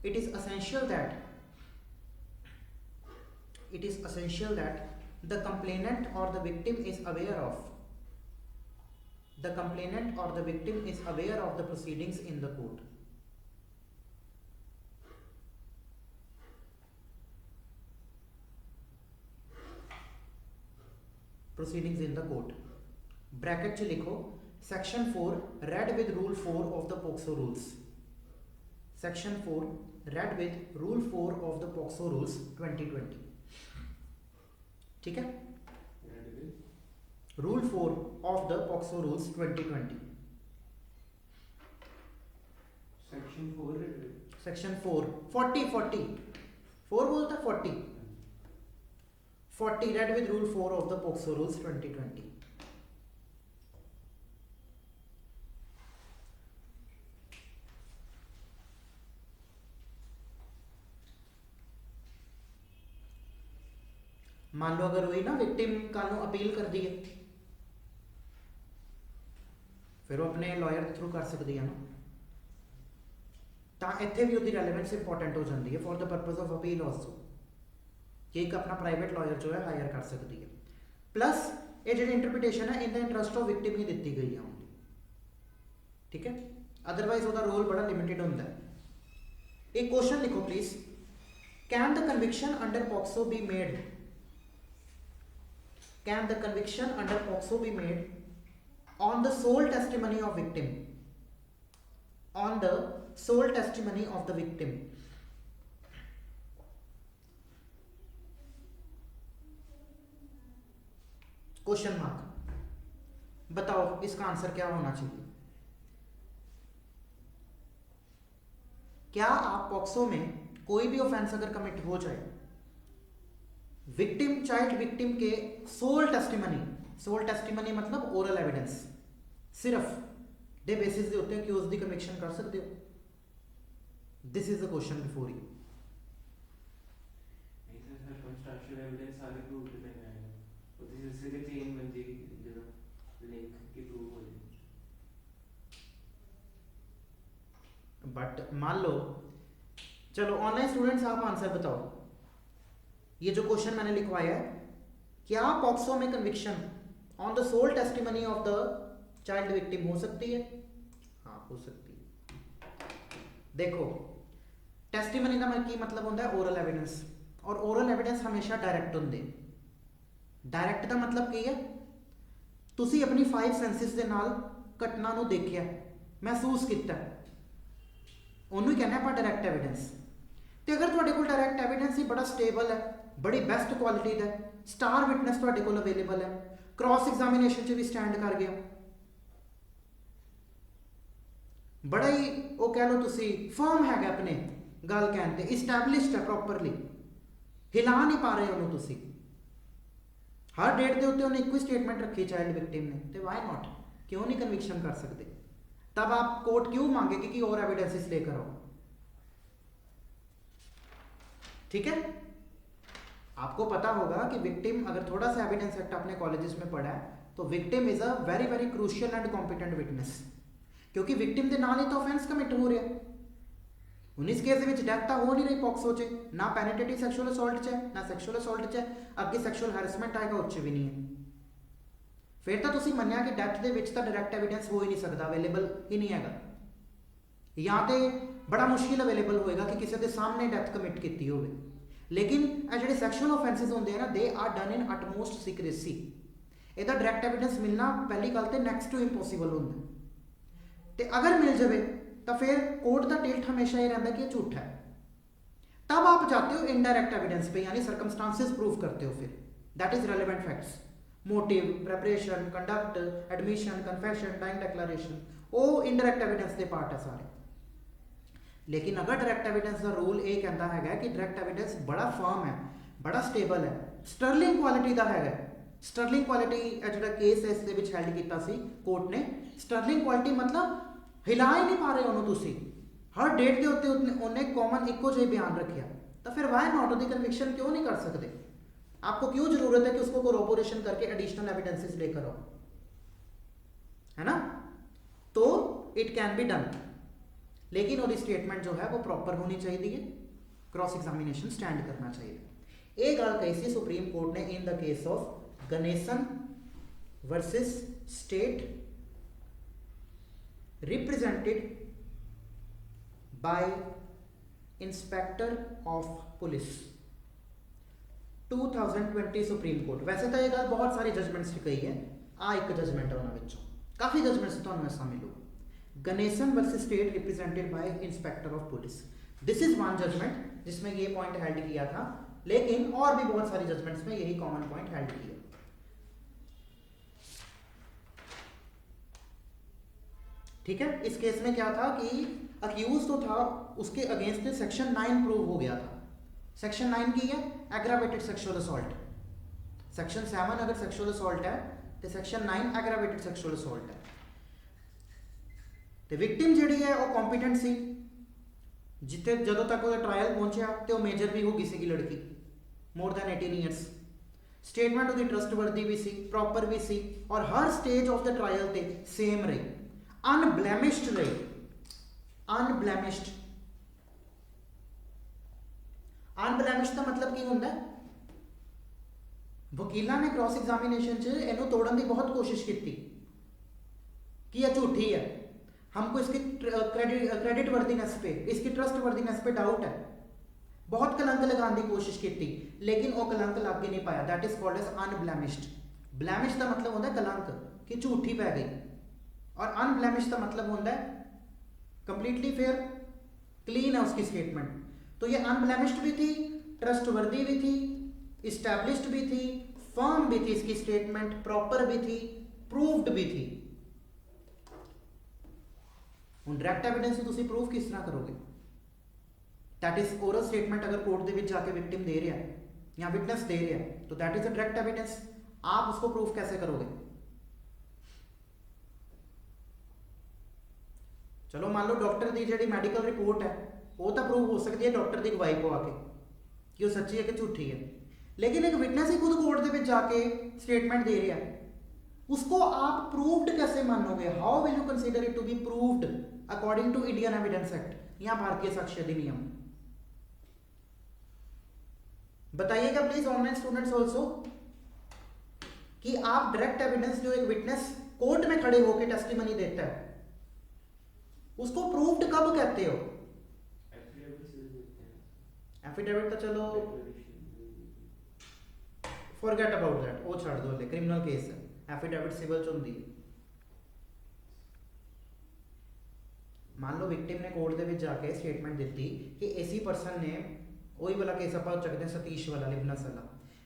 it is essential that the complainant or the victim is aware of the proceedings in the court. Bracket च लिखो section 4 red with rule 4 of the POCSO rules, section 4 red with rule 4 of the POCSO rules 2020, ठीक है, rule 4 of the POCSO rules 2020, section 4 40 4 बोलता 40 red with rule 4 of the POCSO rules 2020। मान लो अगर वही ना विक्टिम कल अपील कर दी है, फिर वो अपने लॉयर के थ्रू कर सकती है ना, तो इत्थे भी उसकी रेलेवेंस इंपॉर्टेंट हो जाती है for the purpose of appeal also, कि एक अपना प्राइवेट लॉयर जो है हायर कर सकती है। प्लस ये जो इंटरप्रिटेशन है in the interest of victim ही दी गई है ओनली, ठीक है, अदरवाइज उसका रोल बड़ा लिमिटेड होता है। एक क्वेश्चन लिखो please, can the conviction under POCSO be made, can the conviction under POCSO be made on the sole testimony of victim, on the sole testimony of the victim? Question mark, बताओ इसका आंसर क्या होना चाहिए। क्या आप पॉक्सो में कोई भी ऑफेंस अगर कमिट हो जाए, विक्टिम चाइल्ड विक्टिम के सोल टेस्टिमनी मतलब ओरल एविडेंस सिर्फ दे बेसिस दे उत्ते अक्यूज दी कन्विक्शन कर सकते हो? This is the question before you. Circumstantial evidence सारे प्रूव करने आएगा, तो दिस इज से चेन बन जाएगी जो लिंक की प्रूव हो जाएगी। बट मान लो, चलो ऑनलाइन स्टूडेंट्स आप आंसर बताओ, ये जो क्वेश्चन मैंने लिखवाया है, क्या पॉक्सो में conviction on the sole testimony of the child victim हो सकती है? हाँ हो सकती है। देखो टेस्टिमनी का की मतलब होता है ओरल एविडेंस, और ओरल एविडेंस हमेशा डायरैक्ट होंगे। डायरैक्ट का मतलब की है, तुसी अपनी 5 सेंसिस के नाल घटना नूं देखिया, महसूस किया, उन्होंने कहना है डायरैक्ट एविडेंस। तो अगर तुहाडे कोल डायरैक्ट एविडेंस ही बड़ा स्टेबल है, बड़ी बेस्ट क्वालिटी का, स्टार विटनेस तुहाडे कोल अवेलेबल है, क्रॉस एग्जामिनेशन च भी स्टैंड कर गया, बड़ा ही वो कह लो तुसी फर्म है अपने गल कहते, इस्टैबलिश्ड है प्रॉपरली, हिला नहीं पा रहे उन्होंने तुसी, हर डेट के उत्ते उन्हें एक ही स्टेटमेंट रखी चाइल्ड विक्टिम ने, तो वाई नॉट, क्यों नहीं कन्विक्शन कर सकते? तब आप कोर्ट क्यों मांगेगी कि और एविडेंसेस लेकर आओ? ठीक है, आपको पता होगा कि विक्टिम अगर थोड़ा सा एविडेंस एक्ट अपने कॉलेजेस में पढ़ा है तो victim is a very very crucial and competent witness, क्योंकि विक्टिम के नाल ही तो ऑफेंस कमिट हो रहा है। 19 केस में डेथ तो हो नहीं रही पॉक्सो च, ना पेनिटेटिव सैक्शुअल असॉल्ट च है, ना सैक्शुअल असॉल्ट च है, अगे सैक्शुअल हैरेसमेंट आएगा उस भी नहीं है। फिर तो तुसीं मन्निया कि डेथ के विच तां डायरैक्ट एविडेंस हो ही नहीं सकता, अवेलेबल ही नहीं है, या तो बड़ा मुश्किल अवेलेबल होएगा कि किसी के सामने डेथ कमिट की हो। लेकिन जो सैक्शुअल ऑफेंसिस होंगे ना, they are done in utmost secrecy, ਇਹਦਾ डायरैक्ट एविडेंस मिलना पहली गल तो नैक्सट टू इंपॉसिबल होंगे, तो अगर मिल जाए तो फिर कोर्ट का टिल्ट हमेशा ये रहता कि झूठा है। तब आप जाते हो इनडायरेक्ट एविडेंस पे, यानी सर्कमस्टांसिस प्रूव करते हो, फिर that is relevant facts. Motive, preparation, conduct, admission, confession, time declaration, वो इनडायरैक्ट एविडेंस के पार्ट है सारे। लेकिन अगर डायरैक्ट एविडेंस का रूल ये कहता है कि डायरैक्ट एविडेंस बड़ा फर्म है, बड़ा स्टेबल है, स्टर्लिंग क्वालिटी का है। स्टर्लिंग क्वालिटी जो केस है इस हैल्ड किया कोर्ट ने, स्टर्लिंग क्वालिटी मतलब हिला ही नहीं पा रहे उन्होंने तुसी, हर डेट के उत्ते उन्हें कॉमन इको जिहा बयान रखा, तो फिर वाई नॉट दी कन्विक्शन क्यों नहीं कर सकते? आपको क्यों जरूरत है कि उसको कोरोबोरेशन करके एडिशनल एविडेंसेस लेकर आओ, है ना? तो इट कैन बी डन, लेकिन वो स्टेटमेंट जो है वो प्रॉपर होनी चाहिए है, क्रॉस एग्जामिनेशन स्टैंड करना चाहिए। ये गल कही सी सुप्रीम कोर्ट ने in the case of Ganesan versus state represented by inspector of police 2020 supreme court. वैसे तो ये गल बहुत सारी जजमेंट्स कही है, आ एक जजमेंट है उन्होंने, काफ़ी जजमेंट्स तो ऐसा मिलूगा। Ganesan versus state represented by inspector of police, this is one judgment जिसमें ये पॉइंट हेल्ड किया था, लेकिन और भी बहुत सारी जजमेंट्स में यही कॉमन पॉइंट हेल्ड किया। ठीक है, इस केस में क्या था कि अक्यूज तो था, उसके अगेंस्ट सेक्शन 9 प्रूव हो गया था। सेक्शन 9 की है एग्रावेटेड सेक्सुअल असॉल्ट, सेक्शन 7 अगर सेक्सुअल असॉल्ट है तो सेक्शन 9 एग्रावेटेड सेक्सुअल असॉल्ट है। तो विक्टिम जी है वो कॉम्पीटेंट सी, जिते जो तक वो ट्रायल पहुंचा तो मेजर भी हो गई सी लड़की, मोर दैन 18 ईयर्स। स्टेटमेंट उसकी ट्रस्टवर्दी भी सी, प्रॉपर भी सी, और हर स्टेज ऑफ द ट्रायल ते सेम रही, अनब्लैमिश्ड रही, अनब्लैमिश्ड। अनब्लैमिश्ड का मतलब की होंदा है? वकीलों ने क्रॉस एग्जामिनेशन च इनू तोड़न की बहुत कोशिश की कि यह झूठी है, हमको इसकी क्रेडिट वर्दीनेस पे, इसकी ट्रस्ट वर्दीनेस पे डाउट है, बहुत कलंक लगाने की कोशिश की, लेकिन वो कलंक लग ही नहीं पाया। That is called as unblemished. Blemish का मतलब होता है कलंक, कि झूठी पै गई, और अनब्लैमिश का मतलब होता है कंप्लीटली फेयर, क्लीन है उसकी स्टेटमेंट। तो ये अनब्लैमिश्ड भी थी, ट्रस्टवर्दी भी थी, इस्टेब्लिश्ड भी थी, फर्म भी थी, इसकी स्टेटमेंट प्रॉपर भी थी, प्रूव्ड भी थी। ਹੁਣ डायरैक्ट एविडेंस ਤੁਸੀਂ प्रूव किस तरह करोगे? दैट इज ओरल स्टेटमेंट अगर कोर्ट के जाके विक्टिम दे रहा है या विटनेस दे रहा है, तो that is a direct evidence. आप उसको प्रूफ कैसे करोगे? चलो मान लो डॉक्टर की जी मैडिकल रिपोर्ट है वो तो प्रूव हो सकती है डॉक्टर की गवाही को आके कि वो सच्ची है कि झूठी है, लेकिन एक विटनेस ही खुद कोर्ट के जाके स्टेटमेंट दे रहा है, उसको आप प्रूव्ड कैसे मानोगे? How will you consider it to be proved according to Indian evidence act या भारतीय साक्ष्य अधिनियम? बताइएगा प्लीज ऑनलाइन स्टूडेंट्स ऑल्सो कि आप डायरेक्ट एविडेंस जो एक विटनेस कोर्ट में खड़े होकर टेस्टिमनी देता है उसको प्रूव्ड कब कहते हो? एफिडेविट तो चलो फॉरगेट अबाउट दैट, वो छोड़ दो, क्रिमिनल केस है, एफिडेविट सिविल च होंदी है। मान लो विक्टिम ने कोर्ट के जाके स्टेटमेंट दी कि इसी पर्सन ने, वही वाला केस आप चकते हैं सतीश वाला, लिबनस वाला,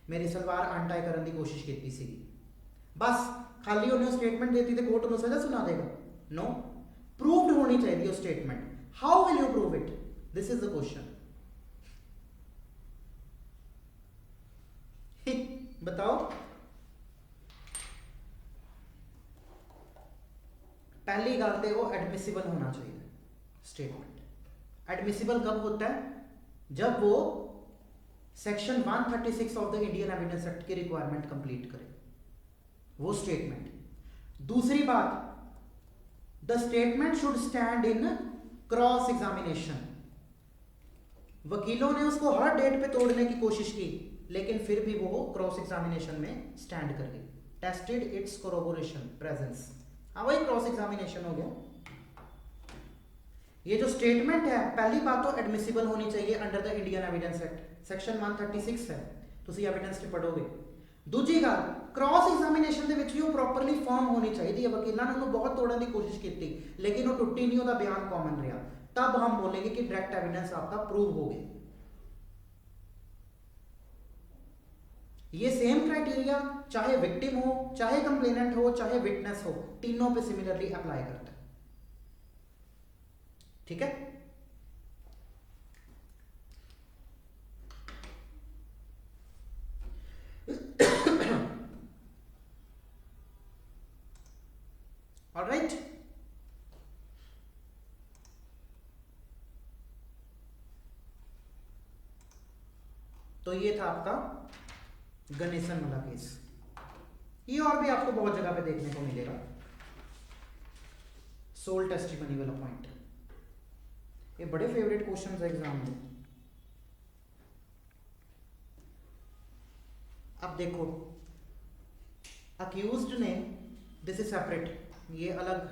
मेरी सलवार अनटाई करने की कोशिश की सी, बस खाली उन्हें स्टेटमेंट देती तो कोर्ट उन्हें सजा सुना देगा? नो, प्रूव्ड होनी चाहिए वो statement. How will you prove it? This is the question. बताओ, पहली गल तो वो एडमिसिबल होना चाहिए स्टेटमेंट। एडमिसिबल कब होता है? जब वो section 136 of the Indian evidence act की रिक्वायरमेंट कंप्लीट करे वो स्टेटमेंट। दूसरी बात, the statement should stand in cross examination. वकीलों ने उसको हर डेट पे तोड़ने की कोशिश की, लेकिन फिर भी वो क्रॉस एग्जामिनेशन में स्टैंड कर गई। टेस्टेड इट्स कोरोबोरेशन प्रेजेंस, हाँ वही क्रॉस एग्जामिनेशन हो गया। ये जो स्टेटमेंट है, पहली बात तो एडमिसिबल होनी चाहिए under the Indian evidence act, section 136 है, तुसी एविडेंस से पढ़ोगे। दूजी गल, क्रॉस एग्जामिनेशन के विच भी वो प्रॉपरली फर्म होनी चाहिए। वकीलों ने उन्होंने बहुत तोड़ने की कोशिश की, लेकिन वो टुटी नहीं, उसका बयान कॉमन रहा, तब हम बोलेंगे कि डायरेक्ट एविडेंस आपका प्रूव हो गया। ये सेम क्राइटेरिया चाहे विक्टिम हो, चाहे कंप्लेनेंट हो, चाहे विटनेस हो, तीनों पे सिमिलरली अप्लाई करता है। ठीक है, ऑलराइट। तो ये था आपका गणेशन वाला केस। ये और भी आपको बहुत जगह पे देखने को मिलेगा, सोल टेस्टिमनी वाला पॉइंट। ये बड़े फेवरेट क्वेश्चंस है एग्जाम में। अब देखो, अक्यूज्ड ने, दिस इज सेपरेट, ये अलग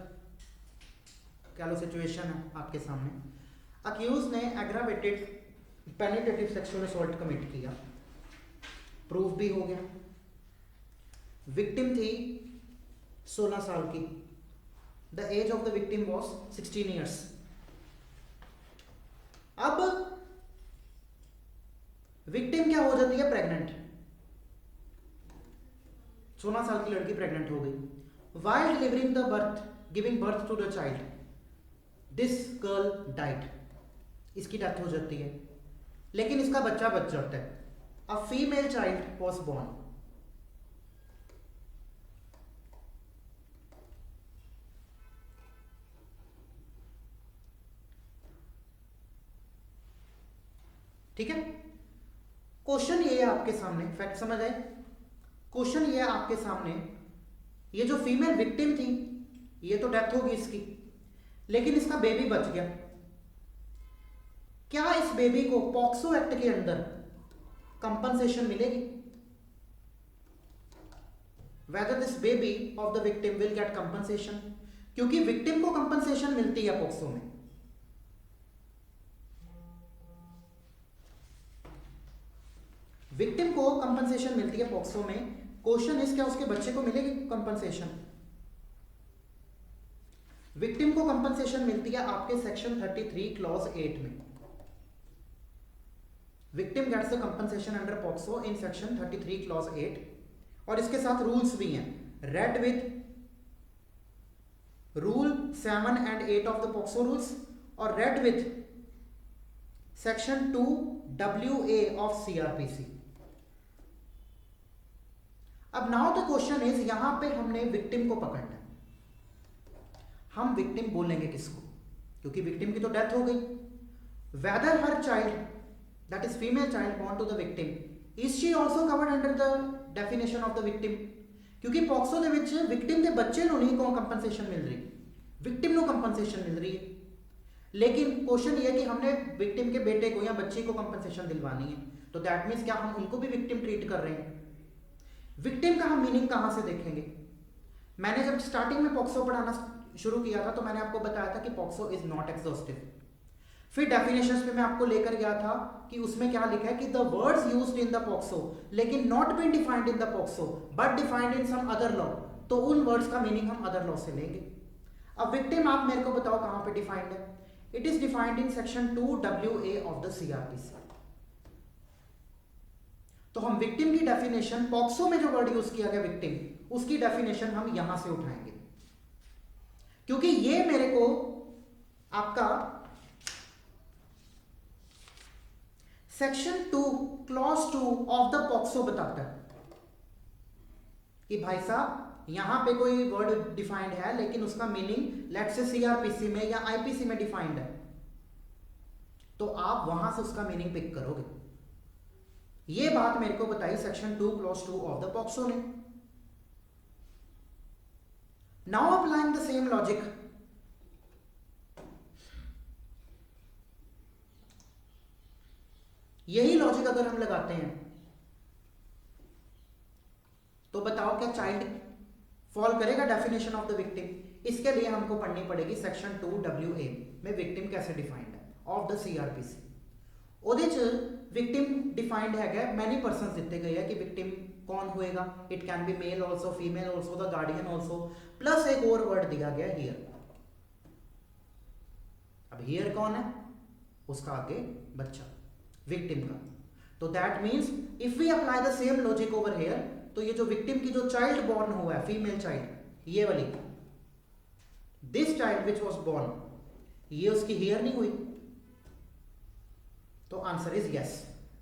क्या लो सिचुएशन है आपके सामने। अक्यूज ने aggravated penetrative sexual assault commit किया, प्रूफ भी हो गया। विक्टिम थी 16 साल की, the age of the victim was 16 years. अब विक्टिम क्या हो जाती है, प्रेग्नेंट। 16 साल की लड़की प्रेग्नेंट हो गई। While delivering the birth, giving birth to the child, this girl died, इसकी डेथ हो जाती है, लेकिन इसका बच्चा बच जाता है। A female child was born. ठीक है, क्वेश्चन ये है आपके सामने, फैक्ट समझ आए। क्वेश्चन ये है आपके सामने, ये जो फीमेल विक्टिम थी, ये तो डेथ होगी इसकी, लेकिन इसका बेबी बच गया। क्या इस बेबी को पॉक्सो एक्ट के अंदर कंपनसेशन मिलेगी? Whether this baby of the victim will get compensation, क्योंकि विक्टिम को कंपनसेशन मिलती है पॉक्सो में। विक्टिम को कंपनसेशन मिलती है पॉक्सो में। क्वेश्चन इज क्या उसके बच्चे को मिलेगी कंपनसेशन? विक्टिम को कंपनसेशन मिलती है आपके सेक्शन 33 क्लॉज 8 में। Victim gets the compensation under POCSO in section 33 clause 8, और इसके साथ रूल्स भी हैं, read with rule 7 and 8 of the POCSO rules, और read with section 2 WA of CRPC। अब नाउ द क्वेश्चन इज, यहां पे हमने विक्टिम को पकड़ना है। हम विक्टिम बोलेंगे किसको? क्योंकि विक्टिम की तो डेथ हो गई। Whether her child, that is female child, born to the victim, is she also covered under the definition of the victim? क्योंकि पॉक्सो ਦੇ ਵਿੱਚ ਵਿਕਟਿਮ ਦੇ ਬੱਚੇ ਨੂੰ ਨਹੀਂ को कंपनसेशन मिल रही, विक्टिम ਨੂੰ कंपनसेशन मिल रही है। लेकिन क्वेश्चन ये है कि हमने विक्टिम के बेटे को या बच्ची को कंपनसेशन दिलवानी है, तो दैट मीन्स क्या हम उनको भी विक्टिम ट्रीट कर रहे हैं? विक्टिम का हम मीनिंग कहां से देखेंगे? मैंने जब स्टार्टिंग में पॉक्सो पढ़ाना शुरू किया था तो मैंने आपको बताया था कि पॉक्सो इज नॉट एक्सॉस्टिव। फिर डेफिनेशंस पे मैं आपको लेकर गया था कि उसमें क्या लिखा है कि the words used in the POCSO, लेकिन not been defined in the POCSO but defined in some other law, तो उन वर्ड्स का मीनिंग हम अदर लॉ से लेंगे। अब विक्टिम आप मेरे को बताओ कहां पे डिफाइंड है? It is defined in section 2 WA of the CRPC। तो हम विक्टिम की डेफिनेशन, पॉक्सो में जो वर्ड यूज किया गया विक्टिम, उसकी डेफिनेशन हम यहां से उठाएंगे, क्योंकि ये मेरे को आपका section 2 clause 2 of the POCSO बताता है कि भाई साहब यहां पे कोई वर्ड डिफाइंड है, लेकिन उसका मीनिंग लेट्स से CRPC में या IPC में डिफाइंड है, तो आप वहां से उसका मीनिंग पिक करोगे। ये बात मेरे को बताई section 2 clause 2 of the POCSO ने। Now applying the same logic, यही लॉजिक अगर हम लगाते हैं तो बताओ क्या चाइल्ड फॉल करेगा डेफिनेशन ऑफ द विक्टिम? इसके लिए हमको पढ़नी पड़ेगी सेक्शन 2 WA में विक्टिम कैसे डिफाइंड है ऑफ द CRPC। ਉਹਦੇ ਚ विक्टिम डिफाइंड है, मैनी पर्सन्स दिते गए हैं कि विक्टिम कौन होएगा, it can be male also, female also, the guardian also, plus एक और वर्ड दिया गया हियर। अब हियर कौन है? उसका आगे बच्चा, विक्टिम का। तो that means if we apply the same logic over here, तो ये जो विक्टिम की जो चाइल्ड बॉर्न हुआ है, फीमेल चाइल्ड, ये वाली, this child which was born, ये उसकी हेयर नहीं हुई, तो answer is yes,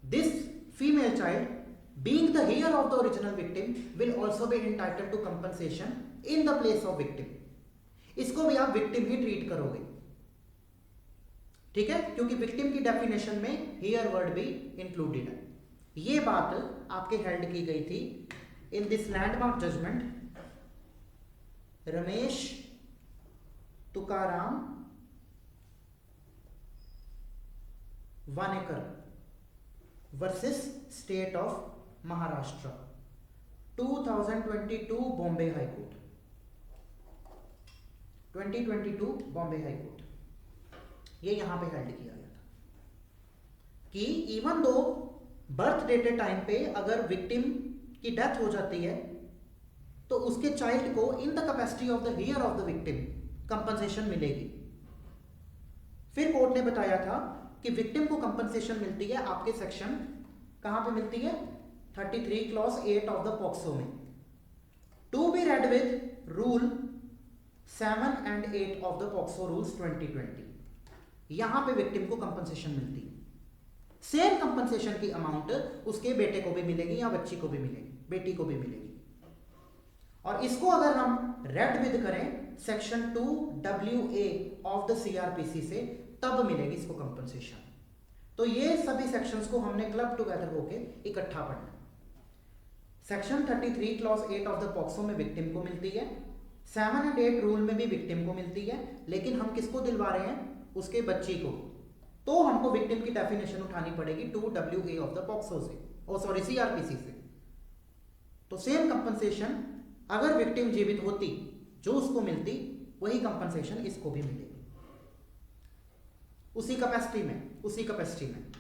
this female child being the heir of the original victim will also be entitled to compensation in the place of victim. इसको भी आप विक्टिम ही ट्रीट करोगे, ठीक है, क्योंकि विक्टिम की डेफिनेशन में हियर वर्ड भी इंक्लूडेड है। ये बात आपके हेल्ड की गई थी in this landmark judgment Ramesh Tukaram Wanekar versus state of Maharashtra, 2022 Bombay high court, 2022 Bombay high court, ये यहां पे हेल्ड किया गया था कि even though birth dated time पे अगर विक्टिम की डेथ हो जाती है तो उसके चाइल्ड को in the capacity of the here of the victim compensation मिलेगी। फिर कोर्ट ने बताया था कि विक्टिम को कंपनसेशन मिलती है आपके सेक्शन कहां पे मिलती है, 33 क्लॉज 8 ऑफ द पॉक्सो में, to be read with rule 7 and 8 of the POCSO rules 2020। यहां पे विक्टिम को कंपनसेशन मिलती है। सेम कंपनसेशन की अमाउंट उसके बेटे को भी मिलेगी या बच्ची को भी मिलेगी, बेटी को भी मिलेगी। और इसको अगर हम रेड विद करें section 2WA of the CRPC से, तब मिलेगी इसको कंपनसेशन। तो ये सभी सेक्शंस को हमने क्लब टुगेदर होके इकट्ठा पढ़ना। Section 33 clause 8 of the POCSO में विक्टिम को मिलती है, 7 and 8 रूल में भी विक्टिम को मिलती है, लेकिन हम किसको दिलवा रहे हैं, उसके बच्ची को। तो हमको विक्टिम की डेफिनेशन उठानी पड़ेगी 2WA ऑफ द पॉक्सो से, CRPC से। तो सेम कंपनसेशन अगर विक्टिम जीवित होती जो उसको मिलती, वही कंपनसेशन इसको भी मिलेगी, उसी कैपेसिटी में।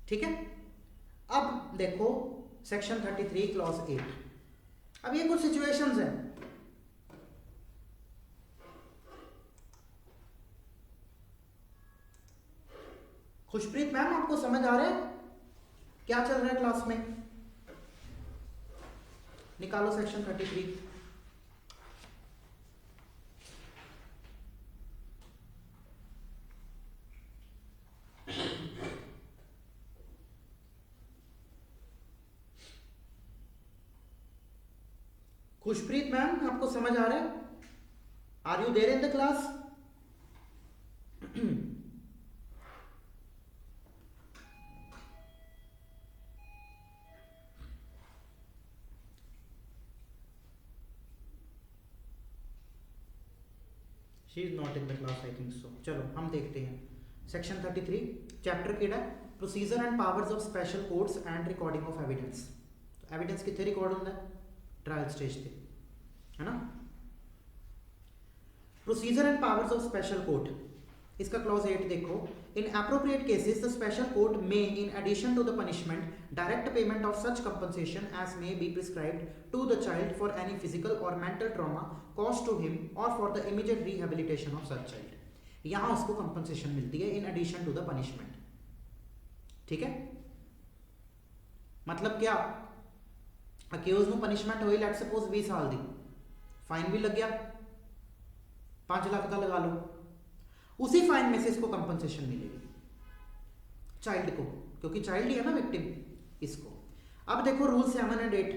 ठीक है, अब देखो सेक्शन 33 क्लॉज 8। अब ये कुछ सिचुएशंस हैं, खुशप्रीत मैम आपको समझ आ रहा है क्या चल रहा है क्लास में? निकालो सेक्शन 33। खुशप्रीत मैम आपको समझ आ रहा है? Are you there in the class? She is not in the class, I think so. चलो हम देखते हैं सेक्शन 33 चैप्टर केड़ा procedure and powers of special courts and recording of evidence. Evidence कितने रिकॉर्ड होता है? ट्रायल स्टेज पे, है ना। Procedure and powers of special court, इसका क्लॉज 8 देखो। In appropriate cases the special court may in addition to the punishment direct payment of such compensation as may be prescribed to the child for any physical और mental trauma caused to him और for the immediate rehabilitation of such child. यहां उसको कंपनसेशन मिलती है in addition to the punishment. ठीक है, मतलब क्या, अक्यूज ਨੂੰ पनिशमेंट हुई लेट सपोज 20 साल दी, फाइन भी लग गया, 5 लाख का लगा लो, उसी फाइन में से इसको कंपनसेशन मिलेगी चाइल्ड को, क्योंकि चाइल्ड ही है ना विक्टिम इसको। अब देखो rule 7 and 8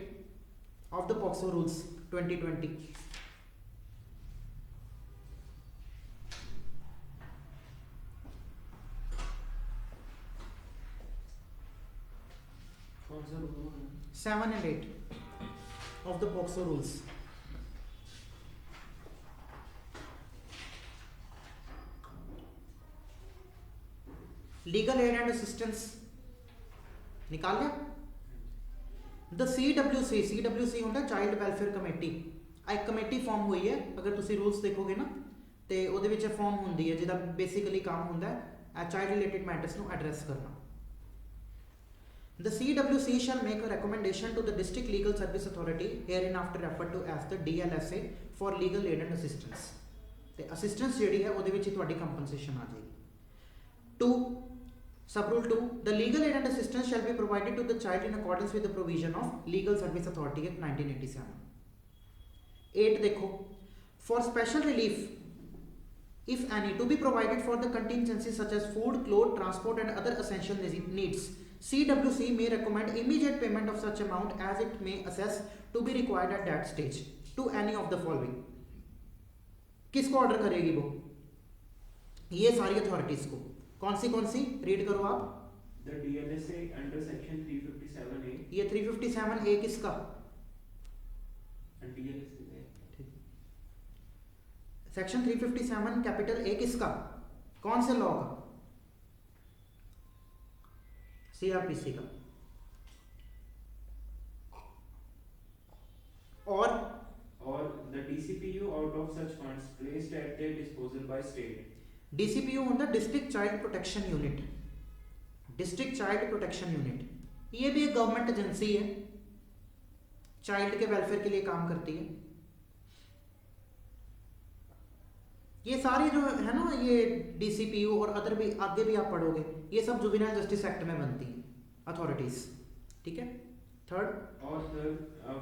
of the POCSO rules 2020। कौन सा रूल है? 7 and 8 of the POCSO rules। Legal aid and assistance निकाल लिया। द CWC होता है चाइल्ड वेलफेयर कमेटी। एक कमेटी फॉर्म हुई है, अगर तुसी रूल्स देखोगे ना तो ਉਹਦੇ ਵਿੱਚ ਫਾਰਮ ਹੁੰਦੀ ਹੈ ਜਿਹਦਾ ਬੇਸਿਕਲੀ ਕੰਮ ਹੁੰਦਾ ਹੈ ਚਾइल्ड रिलेटेड मैटर्स ਨੂੰ ਐਡਰੈਸ ਕਰਨਾ। The CWC shall make a recommendation to the District Legal Service Authority, hereinafter referred to as the DLSA, for legal aid and assistance। ਤੇ ਅਸਿਸਟੈਂਸ ਜਿਹੜੀ ਹੈ ਉਹਦੇ ਵਿੱਚ ਹੀ ਤੁਹਾਡੀ ਕੰਪਨਸੇਸ਼ਨ ਆ ਜਾਏਗੀ। 2 sub rule 2 the legal aid and assistance shall be provided to the child in accordance with the provision of legal service authority act 1987। 8 ਦੇਖੋ for special relief if any to be provided for the contingencies such as food, clothes, transport and other essential needs, CWC may recommend immediate payment of such amount as it may assess to be required at that stage to any of the following। किसको ऑर्डर करेगी वो? ये सारी अथॉरिटीज को। कौन सी रीड करो आप। The DLSA under section 357A। ये 357A किसका? DLSA सेक्शन 357 कैपिटल ए किसका? कौन से लॉ का? सीआरपीसी का। और the DCPU out of such funds placed at their disposal by state। DCPU होता district child protection unit. District child protection unit ये भी एक गवर्नमेंट एजेंसी है, चाइल्ड के वेलफेयर के लिए काम करती है। ये सारी जो है ना ये DCPU और अदर भी आगे भी आप पढ़ोगे, ये सब जुवेनाइल जस्टिस एक्ट में बनती हैं अथॉरिटीज। ठीक है। थर्ड और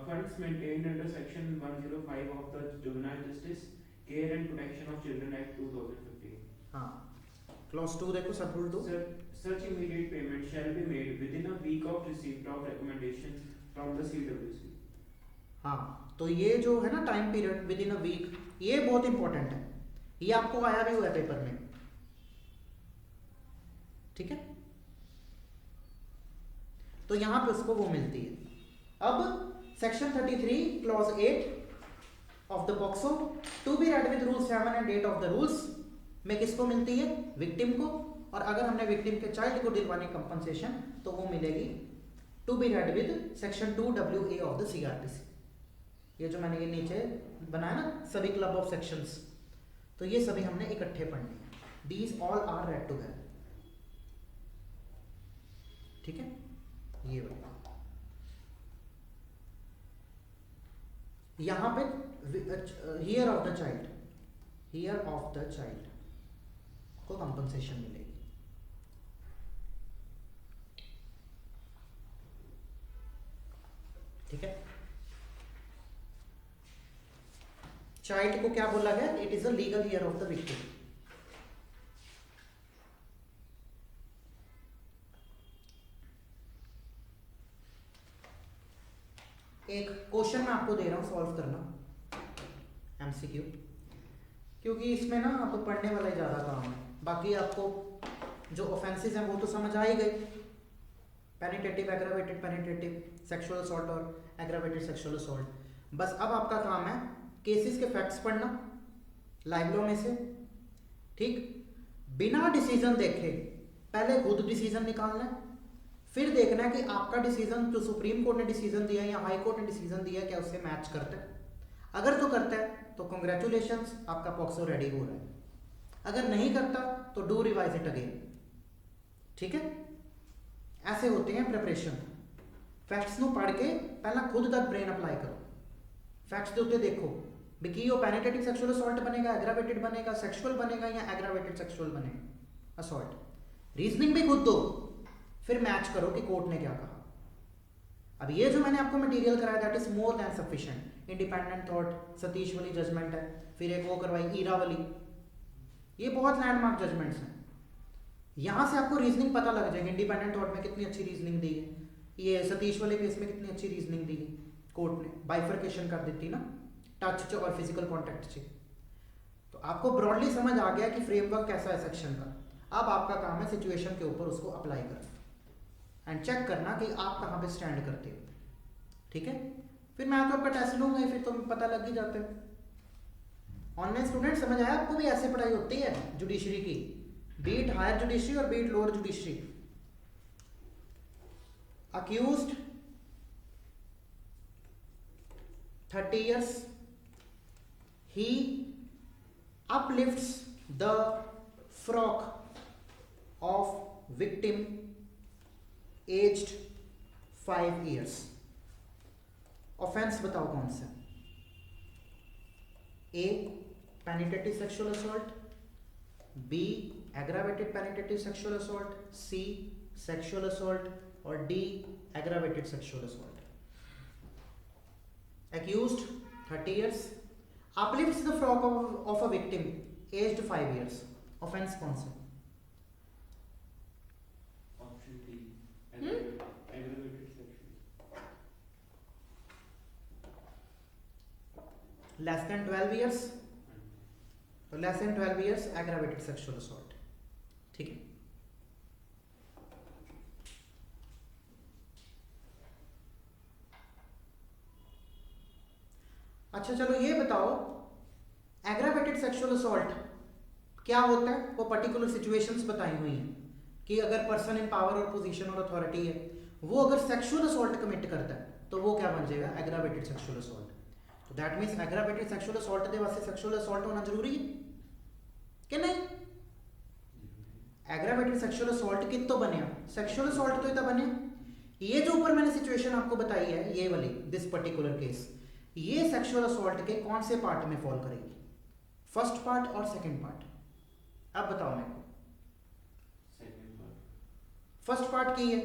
funds maintained under section 105 of the juvenile justice care and protection of children act 2015। हाँ, क्लॉज 2 देखो, सब rule 2 such immediate payment shall be made within a week of receipt of recommendation from the CWC। हाँ, तो ये जो है ना time period within a week, ये बहुत इंपॉर्टेंट है, ये आपको आया भी हुआ है पेपर में। ठीक है, तो यहां पे उसको वो मिलती है। अब section 33 clause 8 of the POCSO to be read with rule 7 and 8 of the rules में किसको मिलती है? विक्टिम को। और अगर हमने विक्टिम के चाइल्ड को दिलवानी कंपनसेशन तो वो मिलेगी to be read with section 2WA of the CRPC। ये जो मैंने ये नीचे बनाया ना सभी क्लब ऑफ सेक्शंस, तो ये सभी हमने इकट्ठे पढ़ने हैं। These all are read together. ठीक है, ये वाला यहां पे heir of the child, heir of the child को कंपनसेशन मिलेगी। ठीक है, चाइल्ड को क्या बोला गया? It is a legal heir of the victim. एक क्वेश्चन मैं आपको दे रहा हूं सॉल्व करना, MCQ, क्योंकि इसमें ना आपको पढ़ने वाला ही ज्यादा काम है। बाकी आपको जो ऑफेंसेस हैं वो तो समझ आ ही गए, penetrative, aggravated penetrative, sexual assault और एग्रावेटेड सेक्सुअल असॉल्ट। बस अब आपका काम है केसेस के फैक्ट्स पढ़ना लाइव लॉ में से। ठीक, बिना डिसीजन देखे पहले खुद डिसीजन निकालना है, फिर देखना है कि आपका डिसीजन जो सुप्रीम कोर्ट ने डिसीजन दिया है या हाई कोर्ट ने डिसीजन दिया है क्या उससे मैच करता है। अगर तो करता है तो कॉन्ग्रेचुलेशंस, आपका पॉक्सो रेडी हो रहा है। अगर नहीं करता तो डू रिवाइज इट अगेन। ठीक है, ऐसे होते हैं प्रिपरेशन। फैक्ट्स ਨੂੰ पढ़ के पहला खुद तक ब्रेन अप्लाई करो। फैक्ट्स ਦੇ ਉੱਤੇ देखो भी कि वो पेनिट्रेटिव सेक्सुअल असॉल्ट बनेगा, एग्रावेटेड बनेगा, सेक्सुअल बनेगा या एग्रावेटेड सेक्सुअल बनेगा असॉल्ट। रीजनिंग भी खुद दो, फिर मैच करो कि कोर्ट ने क्या कहा। अब ये जो मैंने आपको मटेरियल कराया that is more than sufficient. Independent thought, Satish वाली जजमेंट है, फिर एक वो करवाई ईरा वाली, ये बहुत लैंडमार्क जजमेंट्स हैं। यहाँ से आपको रीजनिंग पता लग जाएगी, इंडिपेंडेंट थॉट में कितनी अच्छी रीजनिंग दी है, ये सतीश वाले केस में कितनी अच्छी रीजनिंग दी है। कोर्ट ने बाइफर्केशन कर दी थी ना टच और फिजिकल कॉन्टैक्ट से। तो आपको ब्रॉडली समझ आ गया कि फ्रेमवर्क कैसा है सेक्शन का। अब आपका काम है सिचुएशन के ऊपर उसको अप्लाई करना एंड चेक करना कि आप कहाँ पे स्टैंड करते हो। ठीक है, फिर मैं तो आपका टेस्ट लूंगा, फिर तो पता लग ही जाता है। ऑनलाइन स्टूडेंट समझ आया आपको भी ऐसे पढ़ाई होती है जुडिशरी की, बीट हायर जुडिशरी और be it lower judiciary. Accused 30 years, he uplifts the frock of victim aged 5 years। Offence बताओ कौन सा? ए penetrative sexual assault, B aggravated penetrative sexual assault, C sexual assault, or D aggravated sexual assault. Accused 30 years uplifts the frock of a victim aged 5 years. Offense कौन सा? Option D, aggravated sexual. Less than 12 years, तो less than 12 years aggravated sexual assault. ठीक है. अच्छा चलो ये बताओ, एग्रावेटेड सेक्सुअल असॉल्ट क्या होता है? वो पर्टिकुलर सिचुएशंस बताई हुई हैं कि अगर पर्सन इन पावर और पोजीशन और अथॉरिटी है, वो अगर सेक्सुअल असॉल्ट कमिट करता है तो वो क्या बन जाएगा? Aggravated sexual assault. तो that means aggravated sexual assault दे वास्ते सेक्सुअल असॉल्ट होना जरूरी है कि नहीं? एग्रावेटेड सेक्सुअल असॉल्ट कित तो बनया? सेक्सुअल असॉल्ट तो इतना बने. ये जो ऊपर मैंने सिचुएशन आपको बताई है, ये वाली, दिस पर्टिकुलर केस, ये सेक्सुअल असॉल्ट के कौन से पार्ट में फॉल करेगी? फर्स्ट पार्ट और सेकंड पार्ट? अब बताओ मेरे को. Second part. फर्स्ट पार्ट की है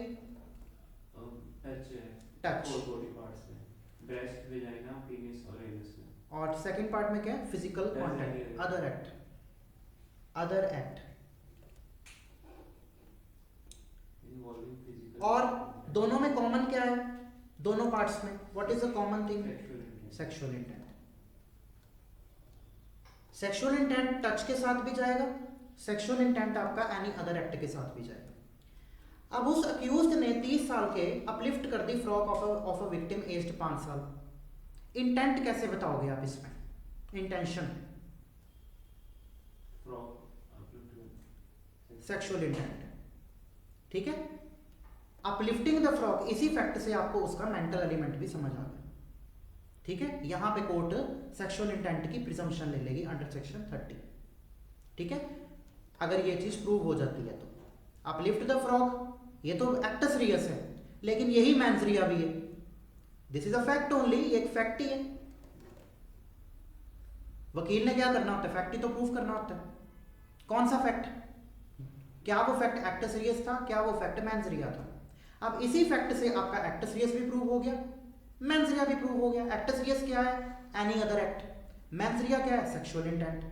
टच है. टच. फोर बॉडी पार्ट्स में, ब्रेस्ट, वेजाइना, पीनिस और एनस में. और सेकंड पार्ट में क्या है? Physical contact, other act. Other act involving physical. और दोनों में कॉमन क्या है? दोनों पार्ट्स में what is the common thing? Sexual intent. Sexual intent touch के साथ भी जाएगा, सेक्सुअल इंटेंट आपका एनी अदर एक्ट के साथ भी जाएगा. अब उस अक्यूज्ड ने 30 साल के अपलिफ्ट कर दी frock of a victim aged 5 साल. इंटेंट कैसे बताओगे आप इसमें? Intention, sexual intent. ठीक है. अपलिफ्टिंग द फ्रॉक, इसी फैक्ट से आपको उसका मेंटल एलिमेंट भी समझ आ गया. ठीक है. यहां पे कोर्ट सेक्सुअल इंटेंट की प्रिजम्पशन ले लेगी अंडर सेक्शन 30. ठीक है. अगर ये चीज प्रूव हो जाती है तो अपलिफ्ट द फ्रॉक, ये तो एक्टस रियस है, लेकिन यही मेंस रिया भी है. This is a fact only, एक फैक्ट ही है. वकील ने क्या करना होता है? फैक्ट ही तो प्रूव करना होता है. कौन सा फैक्ट? क्या वो फैक्ट एक्टस रियस था? क्या वो फैक्ट मेंस रिया था? अब इसी फैक्ट से आपका एक्टस रियस भी प्रूव हो गया, मेंस रिया भी प्रूव हो गया. एक्टस रियस क्या है? Any other act. मेंस रिया क्या है? Sexual intent.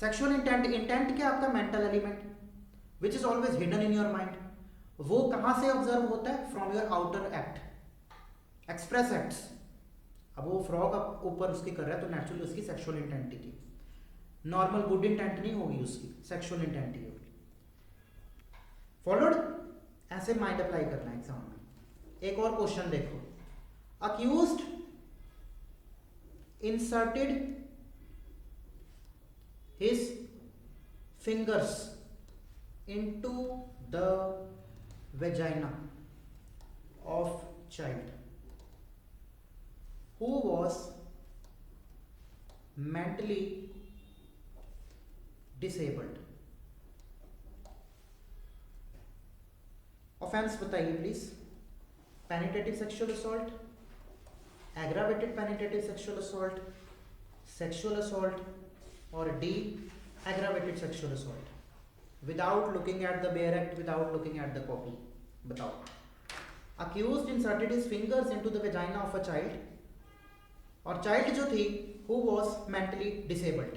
Sexual intent, intent क्या? आपका mental element which is always hidden in your mind. वो कहां से ऑब्जर्व होता है? From your outer act, express acts. अब वो फ्रॉक ऊपर उसकी कर रहा है तो नेचुरली उसकी सेक्सुअल इंटेंट ही थी. नॉर्मल गुड इंटेंट नहीं होगी उसकी, सेक्सुअल इंटेंट ही होगी. फॉलोड? ऐसे माइंड अप्लाई करना है एग्जाम में. एक और क्वेश्चन देखो. Accused inserted his fingers into the vagina of child who was mentally disabled. Offence बताइए please. Penetrative sexual assault, aggravated penetrative sexual assault, sexual assault और D aggravated sexual assault. Without looking at the bare act, without looking at the copy बताओ. Accused inserted his fingers into the vagina of a child, और चाइल्ड जो थी हु वॉज मेंटली डिसेबल्ड.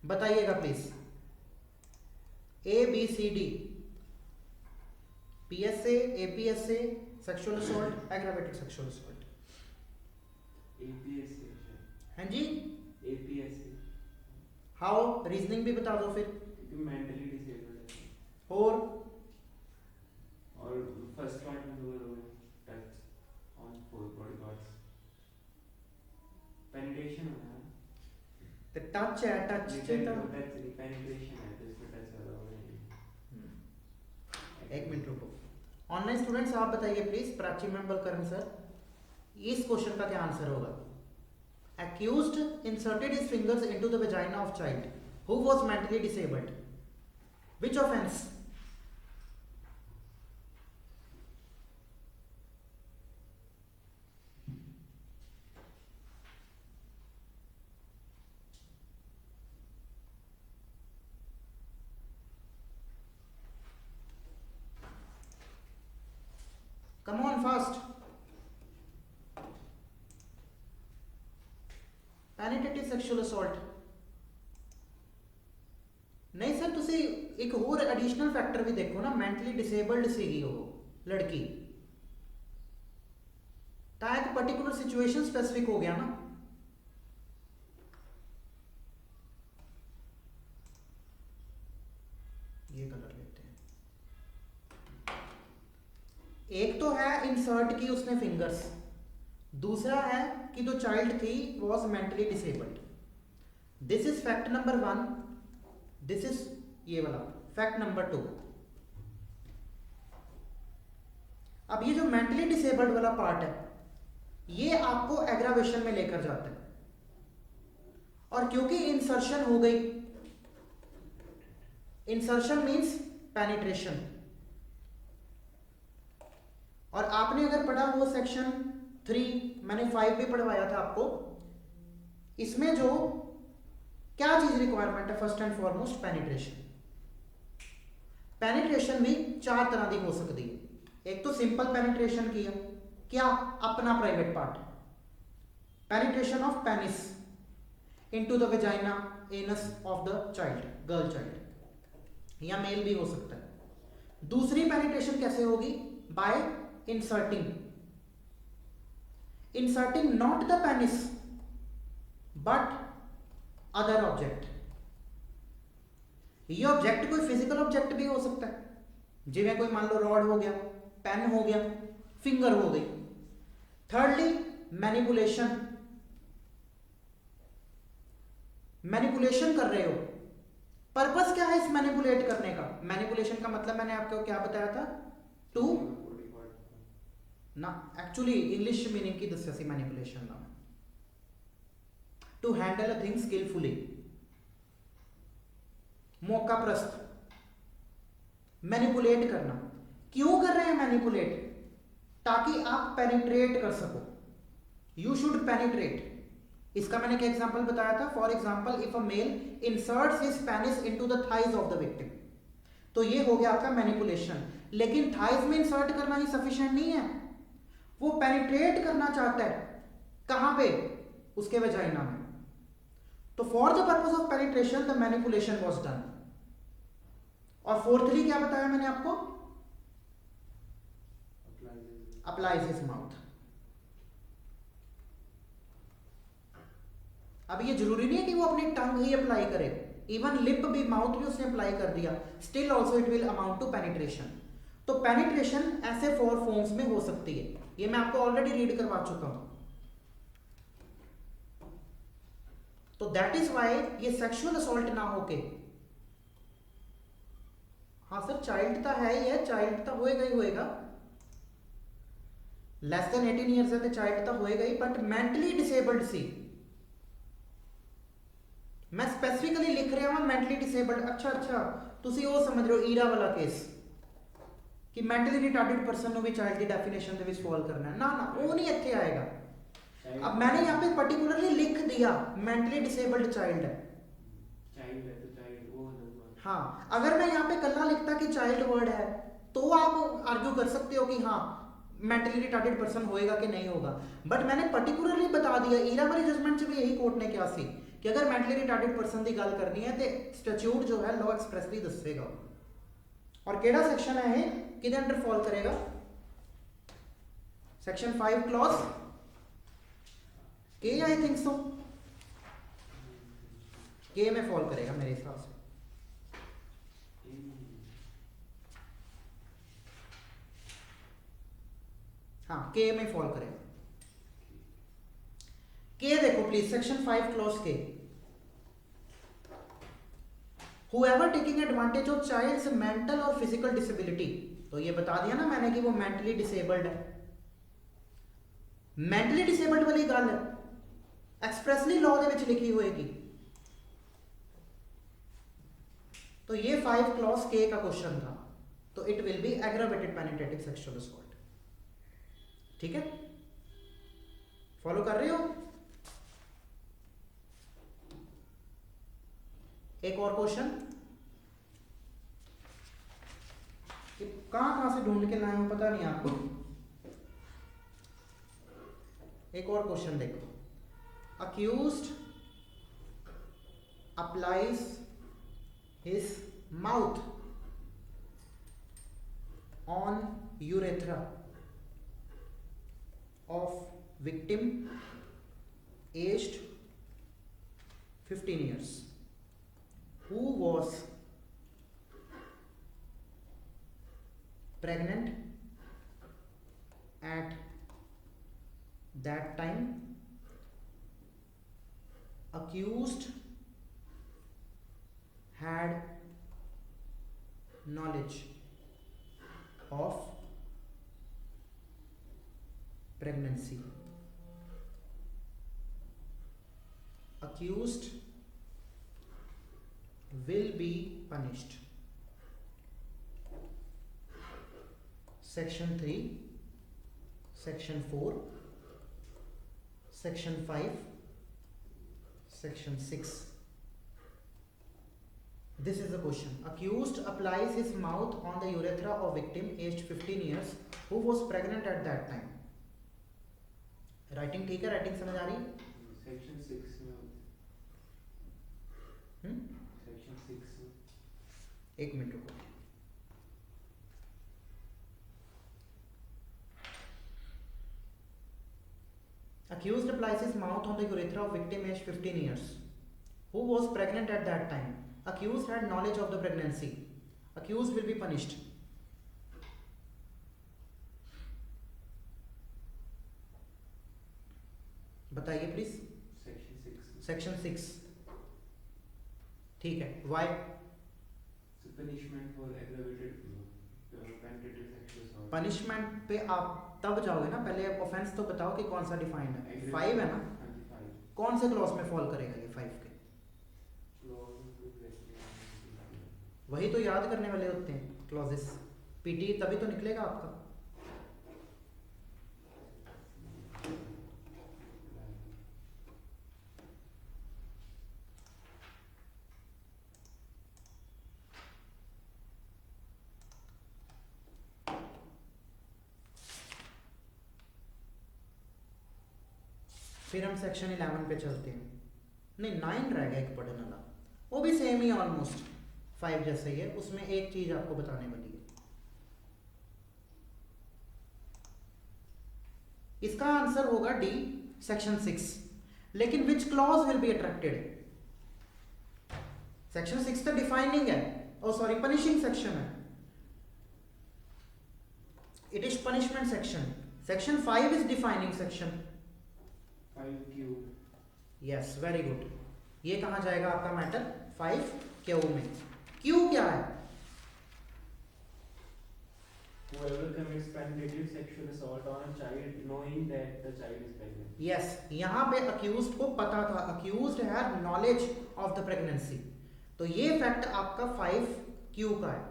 बताइएगा please. A B C D, PSA, APSA, sexual assault, aggravated sexual assault. APSA. हाँ जी. एपीएसए. हाउ? रीजनिंग भी बता दो फिर. क्योंकि मेंटली डिसेबल्ड है. और फर्स्ट पार्ट में दो touch on four body parts. Penetration होना है. तो टच है, टच टच नहीं, पेनिट्रेशन है तो इसमें टच वाला होगा. एक मिनट रुको. ऑनलाइन स्टूडेंट्स आप बताइए please, Prachi ma'am, Balkaran sir, इस क्वेश्चन का क्या आंसर होगा? Accused inserted his fingers into the vagina of child who was mentally disabled. Which offense? Fast. Penetrative sexual assault नहीं सर, तुसी एक होर एडिशनल फैक्टर भी देखो ना, मेंटली डिसेबल्ड सीगी वो लड़की, ता एक पर्टिकुलर सिचुएशन स्पेसिफिक हो गया ना। ये कलर लेते हैं। एक तो है इंसर्ट की उसने फिंगर्स, दूसरा है कि जो चाइल्ड थी was mentally disabled. This is fact number 1, this is ये वाला फैक्ट नंबर 2। अब ये जो मेंटली डिसेबल्ड वाला पार्ट है ये आपको एग्रावेशन में लेकर जाता है, और क्योंकि इंसर्शन हो गई, इंसर्शन मींस पेनिट्रेशन, और आपने अगर पढ़ा वो सेक्शन 3, मैंने 5 भी पढ़वाया था आपको, इसमें जो क्या चीज रिक्वायरमेंट है, first and foremost penetration. Penetration भी 4 तरह की हो सकती है। एक तो सिंपल पेनिट्रेशन किया, क्या अपना private part, penetration of penis into the vagina anus of the child, girl child, या मेल भी हो सकता है। दूसरी पेनिट्रेशन कैसे होगी, bye inserting not the penis but other object. ये ऑब्जेक्ट कोई फिजिकल ऑब्जेक्ट भी हो सकता है, जिवें कोई मान लो रॉड हो गया, पेन हो गया, फिंगर हो गई। थर्डली मैनिपुलेशन, मैनिपुलेशन कर रहे हो, पर्पस क्या है इस मैनिपुलेट करने का? मैनिपुलेशन का मतलब मैंने आपको क्या बताया था, टू ना, एक्चुअली इंग्लिश मीनिंग की दस्या सी मैनिपुलेशन ना, to handle a thing skilfully, मौका प्रस्त, मैनिपुलेट करना। क्यों कर रहे हैं मैनिपुलेट? ताकि आप पेनिट्रेट कर सको, यू शुड पेनिट्रेट। इसका मैंने क्या एग्जांपल बताया था, for example if a male inserts his penis into the thighs of the victim, तो ये हो गया आपका मैनिपुलेशन। लेकिन थाइज में इंसर्ट करना ही सफिशिएंट नहीं है, वो पेनिट्रेट करना चाहता है, कहां पे, उसके वेजाइना में। तो for the purpose of penetration the manipulation was done. और फोर्थली क्या बताया मैंने आपको, अप्लाइज हिज माउथ। अब ये जरूरी नहीं है कि वो अपनी टंग ही अप्लाई करे, इवन लिप भी, माउथ भी उसने अप्लाई कर दिया, still also it will amount to penetration. तो पेनिट्रेशन ऐसे 4 फॉर्म्स में हो सकती है, ये मैं आपको ऑलरेडी रीड करवा चुका हूं। तो दैट इज वाई ये सेक्सुअल असॉल्ट ना होके, हाँ सर चाइल्ड तो है ही है, चाइल्ड तो होएगा ही होएगा, लेस देन 18 ईयर्स है तो चाइल्ड तो होएगा ही, बट मेंटली डिसेबल्ड सी, मैं स्पेसिफिकली लिख रहा हूं मेंटली डिसेबल्ड। अच्छा तुसी वो समझ रहे हो ईरा वाला केस कि मेंटली रिटार्डेड पर्सन को भी चाइल्ड की डेफिनेशन दे विच फॉल करना है, ना वो नहीं इत्थे आएगा। अब मैंने यहाँ पे पर्टिकुलरली लिख दिया मेंटली डिसेबल्ड चाइल्ड है, हाँ, अगर मैं यहाँ पे कल्ला लिखता कि चाइल्ड वर्ड है तो आप आर्ग्यू कर सकते हो कि हाँ मेंटली रिटार्डेड पर्सन होएगा कि नहीं होगा, बट मैंने पर्टिकुलरली बता दिया। ईरा वाली जजमेंट से भी यही कोर्ट ने क्या सी कि अगर मेंटली रिटार्डेड पर्सन की गल करनी है तो स्टैट्यूट जो है लॉ एक्सप्रेसली दसेगा। और केड़ा सेक्शन है ये, किदे अंडर फॉल करेगा, सेक्शन 5 क्लॉज के, आई थिंक सो के में फॉल करेगा मेरे हिसाब से। हाँ के में फॉल करेगा। के देखो प्लीज, सेक्शन 5 क्लॉज के, whoever taking advantage of child's mental or physical disability, तो ये बता दिया ना मैंने कि वो मेंटली डिसेबल्ड है। मेंटली डिसेबल्ड वाली गल एक्सप्रेसली लॉ दे विच लिखी होएगी। तो ये 5 क्लॉज के का क्वेश्चन था, तो it will B aggravated penetrative sexual assault. ठीक है, फॉलो कर रहे हो? एक और क्वेश्चन, कहां से ढूंढ के लाए हो पता नहीं आपको। एक और क्वेश्चन देखो, accused applies his mouth on urethra of victim aged 15 years who was pregnant at that time. Accused had knowledge of pregnancy. Accused will be punished. Section 3, Section 4, Section 5, Section 6. This is the question. Accused applies his mouth on the urethra of victim aged 15 years who was pregnant at that time. Writing ठीक है? राइटिंग समझ आ रही है? सेक्शन 6 में होता है। सेक्शन 6 में एक मिनट रुको। Accused applies his mouth on the urethra of victim aged 15 years who was pregnant at that time. Accused had knowledge of the pregnancy. Accused will be punished. बताइए प्लीज। सेक्शन 6 ठीक है। Why? Punishment for aggravated penetrative sexual assault. Punishment पे आप तब जाओगे ना, पहले ऑफेंस तो बताओ कि कौन सा डिफाइंड है। 5 है ना? कौन से क्लॉज में फॉल करेगा ये 5 के? वही तो याद करने वाले होते हैं क्लॉजेस। पीटी तभी तो निकलेगा आपका। फिर हम सेक्शन 11 पे चलते हैं। नहीं, 9 रह गया एक पढ़ने वाला, वो भी सेम ही ऑलमोस्ट 5 जैसे ही है। उसमें एक चीज आपको बताने वाली है। इसका आंसर होगा डी, सेक्शन 6। लेकिन which clause will be attracted? Section 6 तो डिफाइनिंग है, ओ सॉरी पनिशिंग सेक्शन है। It is punishment section. Section 5 is defining section. 5Q। Yes, very good. ये कहां जाएगा आपका मैटर? 5Q में। Q क्या है? Whoever commits penetrative sexual assault on a child knowing that the child is pregnant. Yes, यहां पे अक्यूज्ड को पता था, accused had knowledge of the pregnancy. तो ये फैक्ट आपका 5Q का है।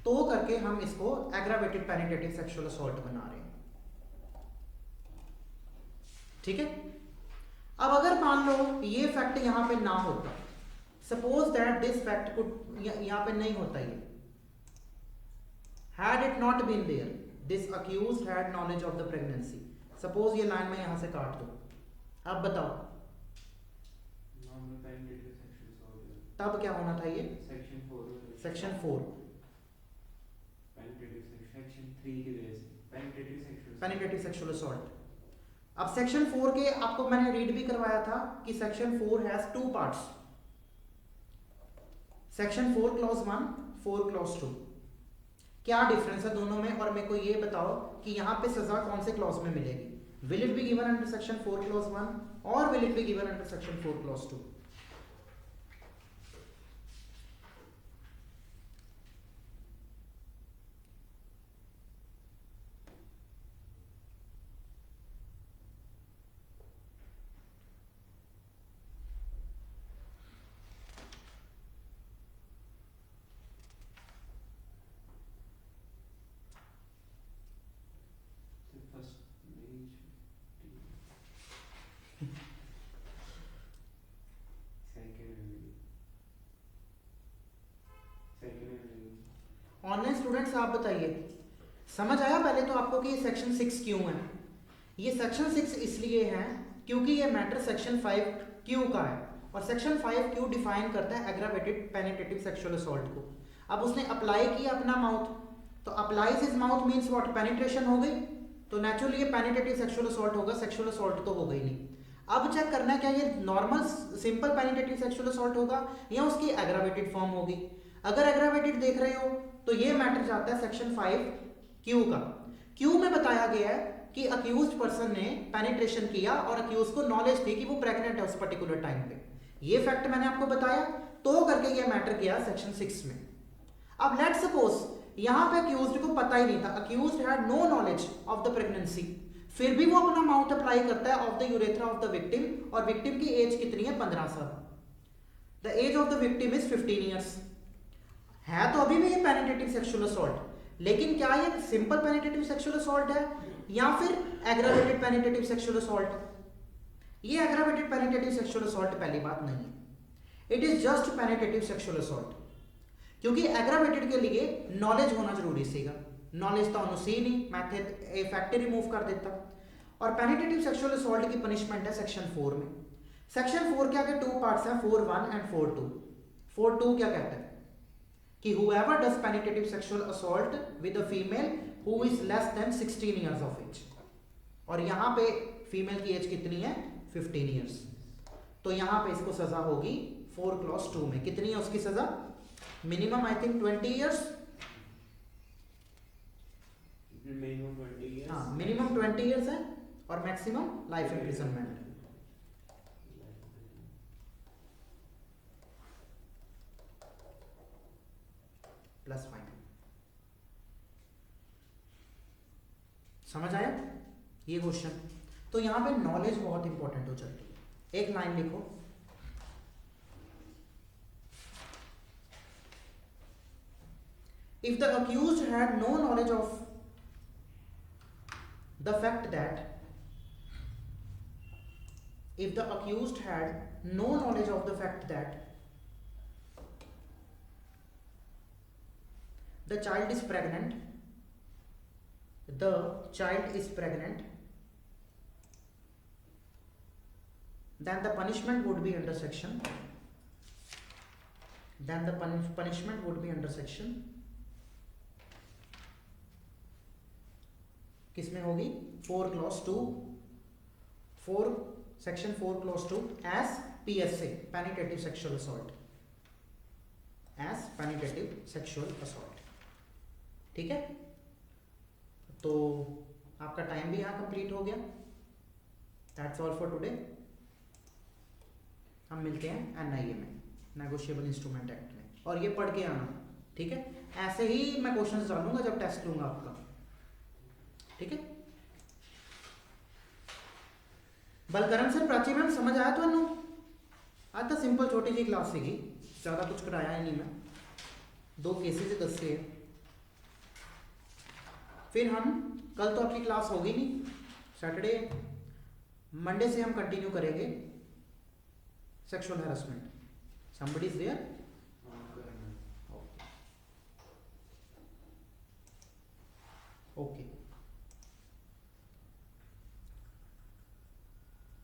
तो करके हम इसको एग्रावेटेड पेनिट्रेटिव सेक्सुअल असॉल्ट बना रहे हैं। ठीक है। अब अगर मान लो ये फैक्ट यहां पे ना होता, suppose that this fact could यहां पे नहीं होता, ये had it not been there, this accused had knowledge of the pregnancy. Suppose ये लाइन में यहां से काट दो। अब बताओ Normal penetrative sexual assault। तब क्या होना था? ये सेक्शन 4। सेक्शन 4 सेक्शन 3 की वजह से पेनिट्रेटिव सेक्सुअल असॉल्ट। अब सेक्शन 4 के आपको मैंने रीड भी करवाया था कि section 4 has 2 parts. Section 4 clause 1, 4 clause 2। क्या डिफरेंस है दोनों में? और मेरे को ये बताओ कि यहां पे सजा कौन से क्लॉज में मिलेगी? Will it be given under section 4 clause 1 और will it be given under section 4 clause 2? Online students आप बताइए समझ आया पहले तो आपको कि ये सेक्शन 6 क्यों है? ये सेक्शन 6 इसलिए है क्योंकि ये मैटर सेक्शन 5 क्यू का है, और सेक्शन 5 क्यू डिफाइन करता है एग्रावेटेड पेनिट्रेटिव सेक्सुअल असॉल्ट को। अब उसने अप्लाई किया अपना माउथ, तो applies his mouth means what, penetration हो गई, तो नेचुरली ये पेनिट्रेटिव सेक्सुअल असॉल्ट होगा, सेक्सुअल असॉल्ट तो हो गई नहीं। अब चेक करना है क्या ये normal simple penetrative sexual assault होगा या उसकी एग्रावेटेड फॉर्म होगी। अगर एग्रावेटेड देख रहे हो तो ये मैटर जाता है सेक्शन 5 क्यू का। क्यू में बताया गया है कि अक्यूज्ड पर्सन ने पेनिट्रेशन किया और अक्यूज को नॉलेज थी कि वो प्रेग्नेंट है उस पर्टिकुलर टाइम पे, ये फैक्ट मैंने आपको बताया, तो करके ये मैटर गया सेक्शन 6 में। अब लेट्स सपोज यहां पे अक्यूज्ड को पता ही नहीं था, accused had no knowledge of the pregnancy, फिर भी वो अपना माउथ अप्लाई करता है of the urethra of the victim, और विक्टिम की एज कितनी है, 15 साल। The age of the victim is 15 years. है तो अभी भी ये पेनिट्रेटिव सेक्सुअल असॉल्ट, लेकिन क्या ये सिंपल पेनिट्रेटिव सेक्सुअल असॉल्ट है या फिर एग्रावेटेड पेनिट्रेटिव सेक्सुअल असॉल्ट? ये एग्रावेटेड पेनिट्रेटिव सेक्सुअल असॉल्ट पहली बात नहीं है, it is just penetrative sexual assault, क्योंकि एग्रावेटेड के लिए नॉलेज होना जरूरी सीगा, नॉलेज तो सी नहीं, मैथड ए फैक्ट रिमूव कर देता। और पेनिट्रेटिव सेक्सुअल असॉल्ट की पनिशमेंट है सेक्शन 4 में। सेक्शन 4 के आगे 2 पार्ट्स हैं, 4(1) एंड 4(2). 4(2) क्या कहता है कि whoever does penetrative sexual assault with a female who is less than 16 years of age, और यहां पे फीमेल की एज कितनी है, 15 इयर्स, तो यहां पे इसको सजा होगी 4 क्लॉज 2 में। कितनी है उसकी सजा, minimum I think 20 years, minimum 20 years, हाँ मिनिमम 20 इयर्स है, और maximum life imprisonment. Plus fine. समझ आया ये क्वेश्चन? तो यहां पे नॉलेज बहुत इंपॉर्टेंट हो जाती है। एक लाइन लिखो, if the accused had no knowledge of the fact that, if the accused had no knowledge of the fact that the child is pregnant, then the punishment would be under section, किसमें होगी, 4 clause 2, 4 section 4 clause 2 as PSA, penetrative sexual assault, as penetrative sexual assault. ठीक है, तो आपका टाइम भी यहाँ कंप्लीट हो गया। That's all for today. हम मिलते हैं NIA में, नेगोशिएबल इंस्ट्रूमेंट एक्ट में, और ये पढ़ के आना, ठीक है? ऐसे ही मैं क्वेश्चंस डालूंगा जब टेस्ट लूंगा आपका, ठीक है? बलकरण सर, प्राची मैम समझ आया तो आज तो सिंपल छोटी सी क्लास सीगी, ज़्यादा कुछ कराया ही नहीं मैं, 2 केसेस दसे है। फिर हम कल तो आपकी क्लास होगी नहीं, सैटरडे, मंडे से हम कंटिन्यू करेंगे sexual harassment. Somebody is there? Okay,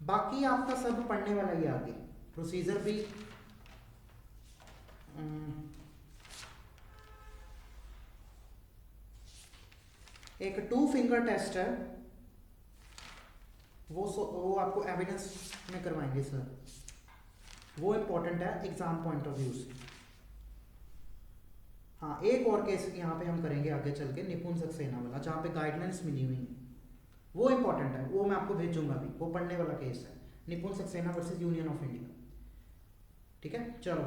बाकी आपका सब पढ़ने वाला ही आगे, प्रोसीजर भी एक 2 फिंगर टेस्ट है, वो आपको एविडेंस में करवाएंगे सर, वो इम्पोर्टेंट है एग्जाम पॉइंट ऑफ व्यू से। हाँ, एक और केस यहाँ पे हम करेंगे आगे चल के, निपुण सक्सेना वाला, जहाँ पे गाइडलाइंस मिली हुई है, वो इंपॉर्टेंट है, वो मैं आपको भेजूंगा भी, वो पढ़ने वाला केस है, निपुण Saxena versus Union of India. ठीक है, चलो।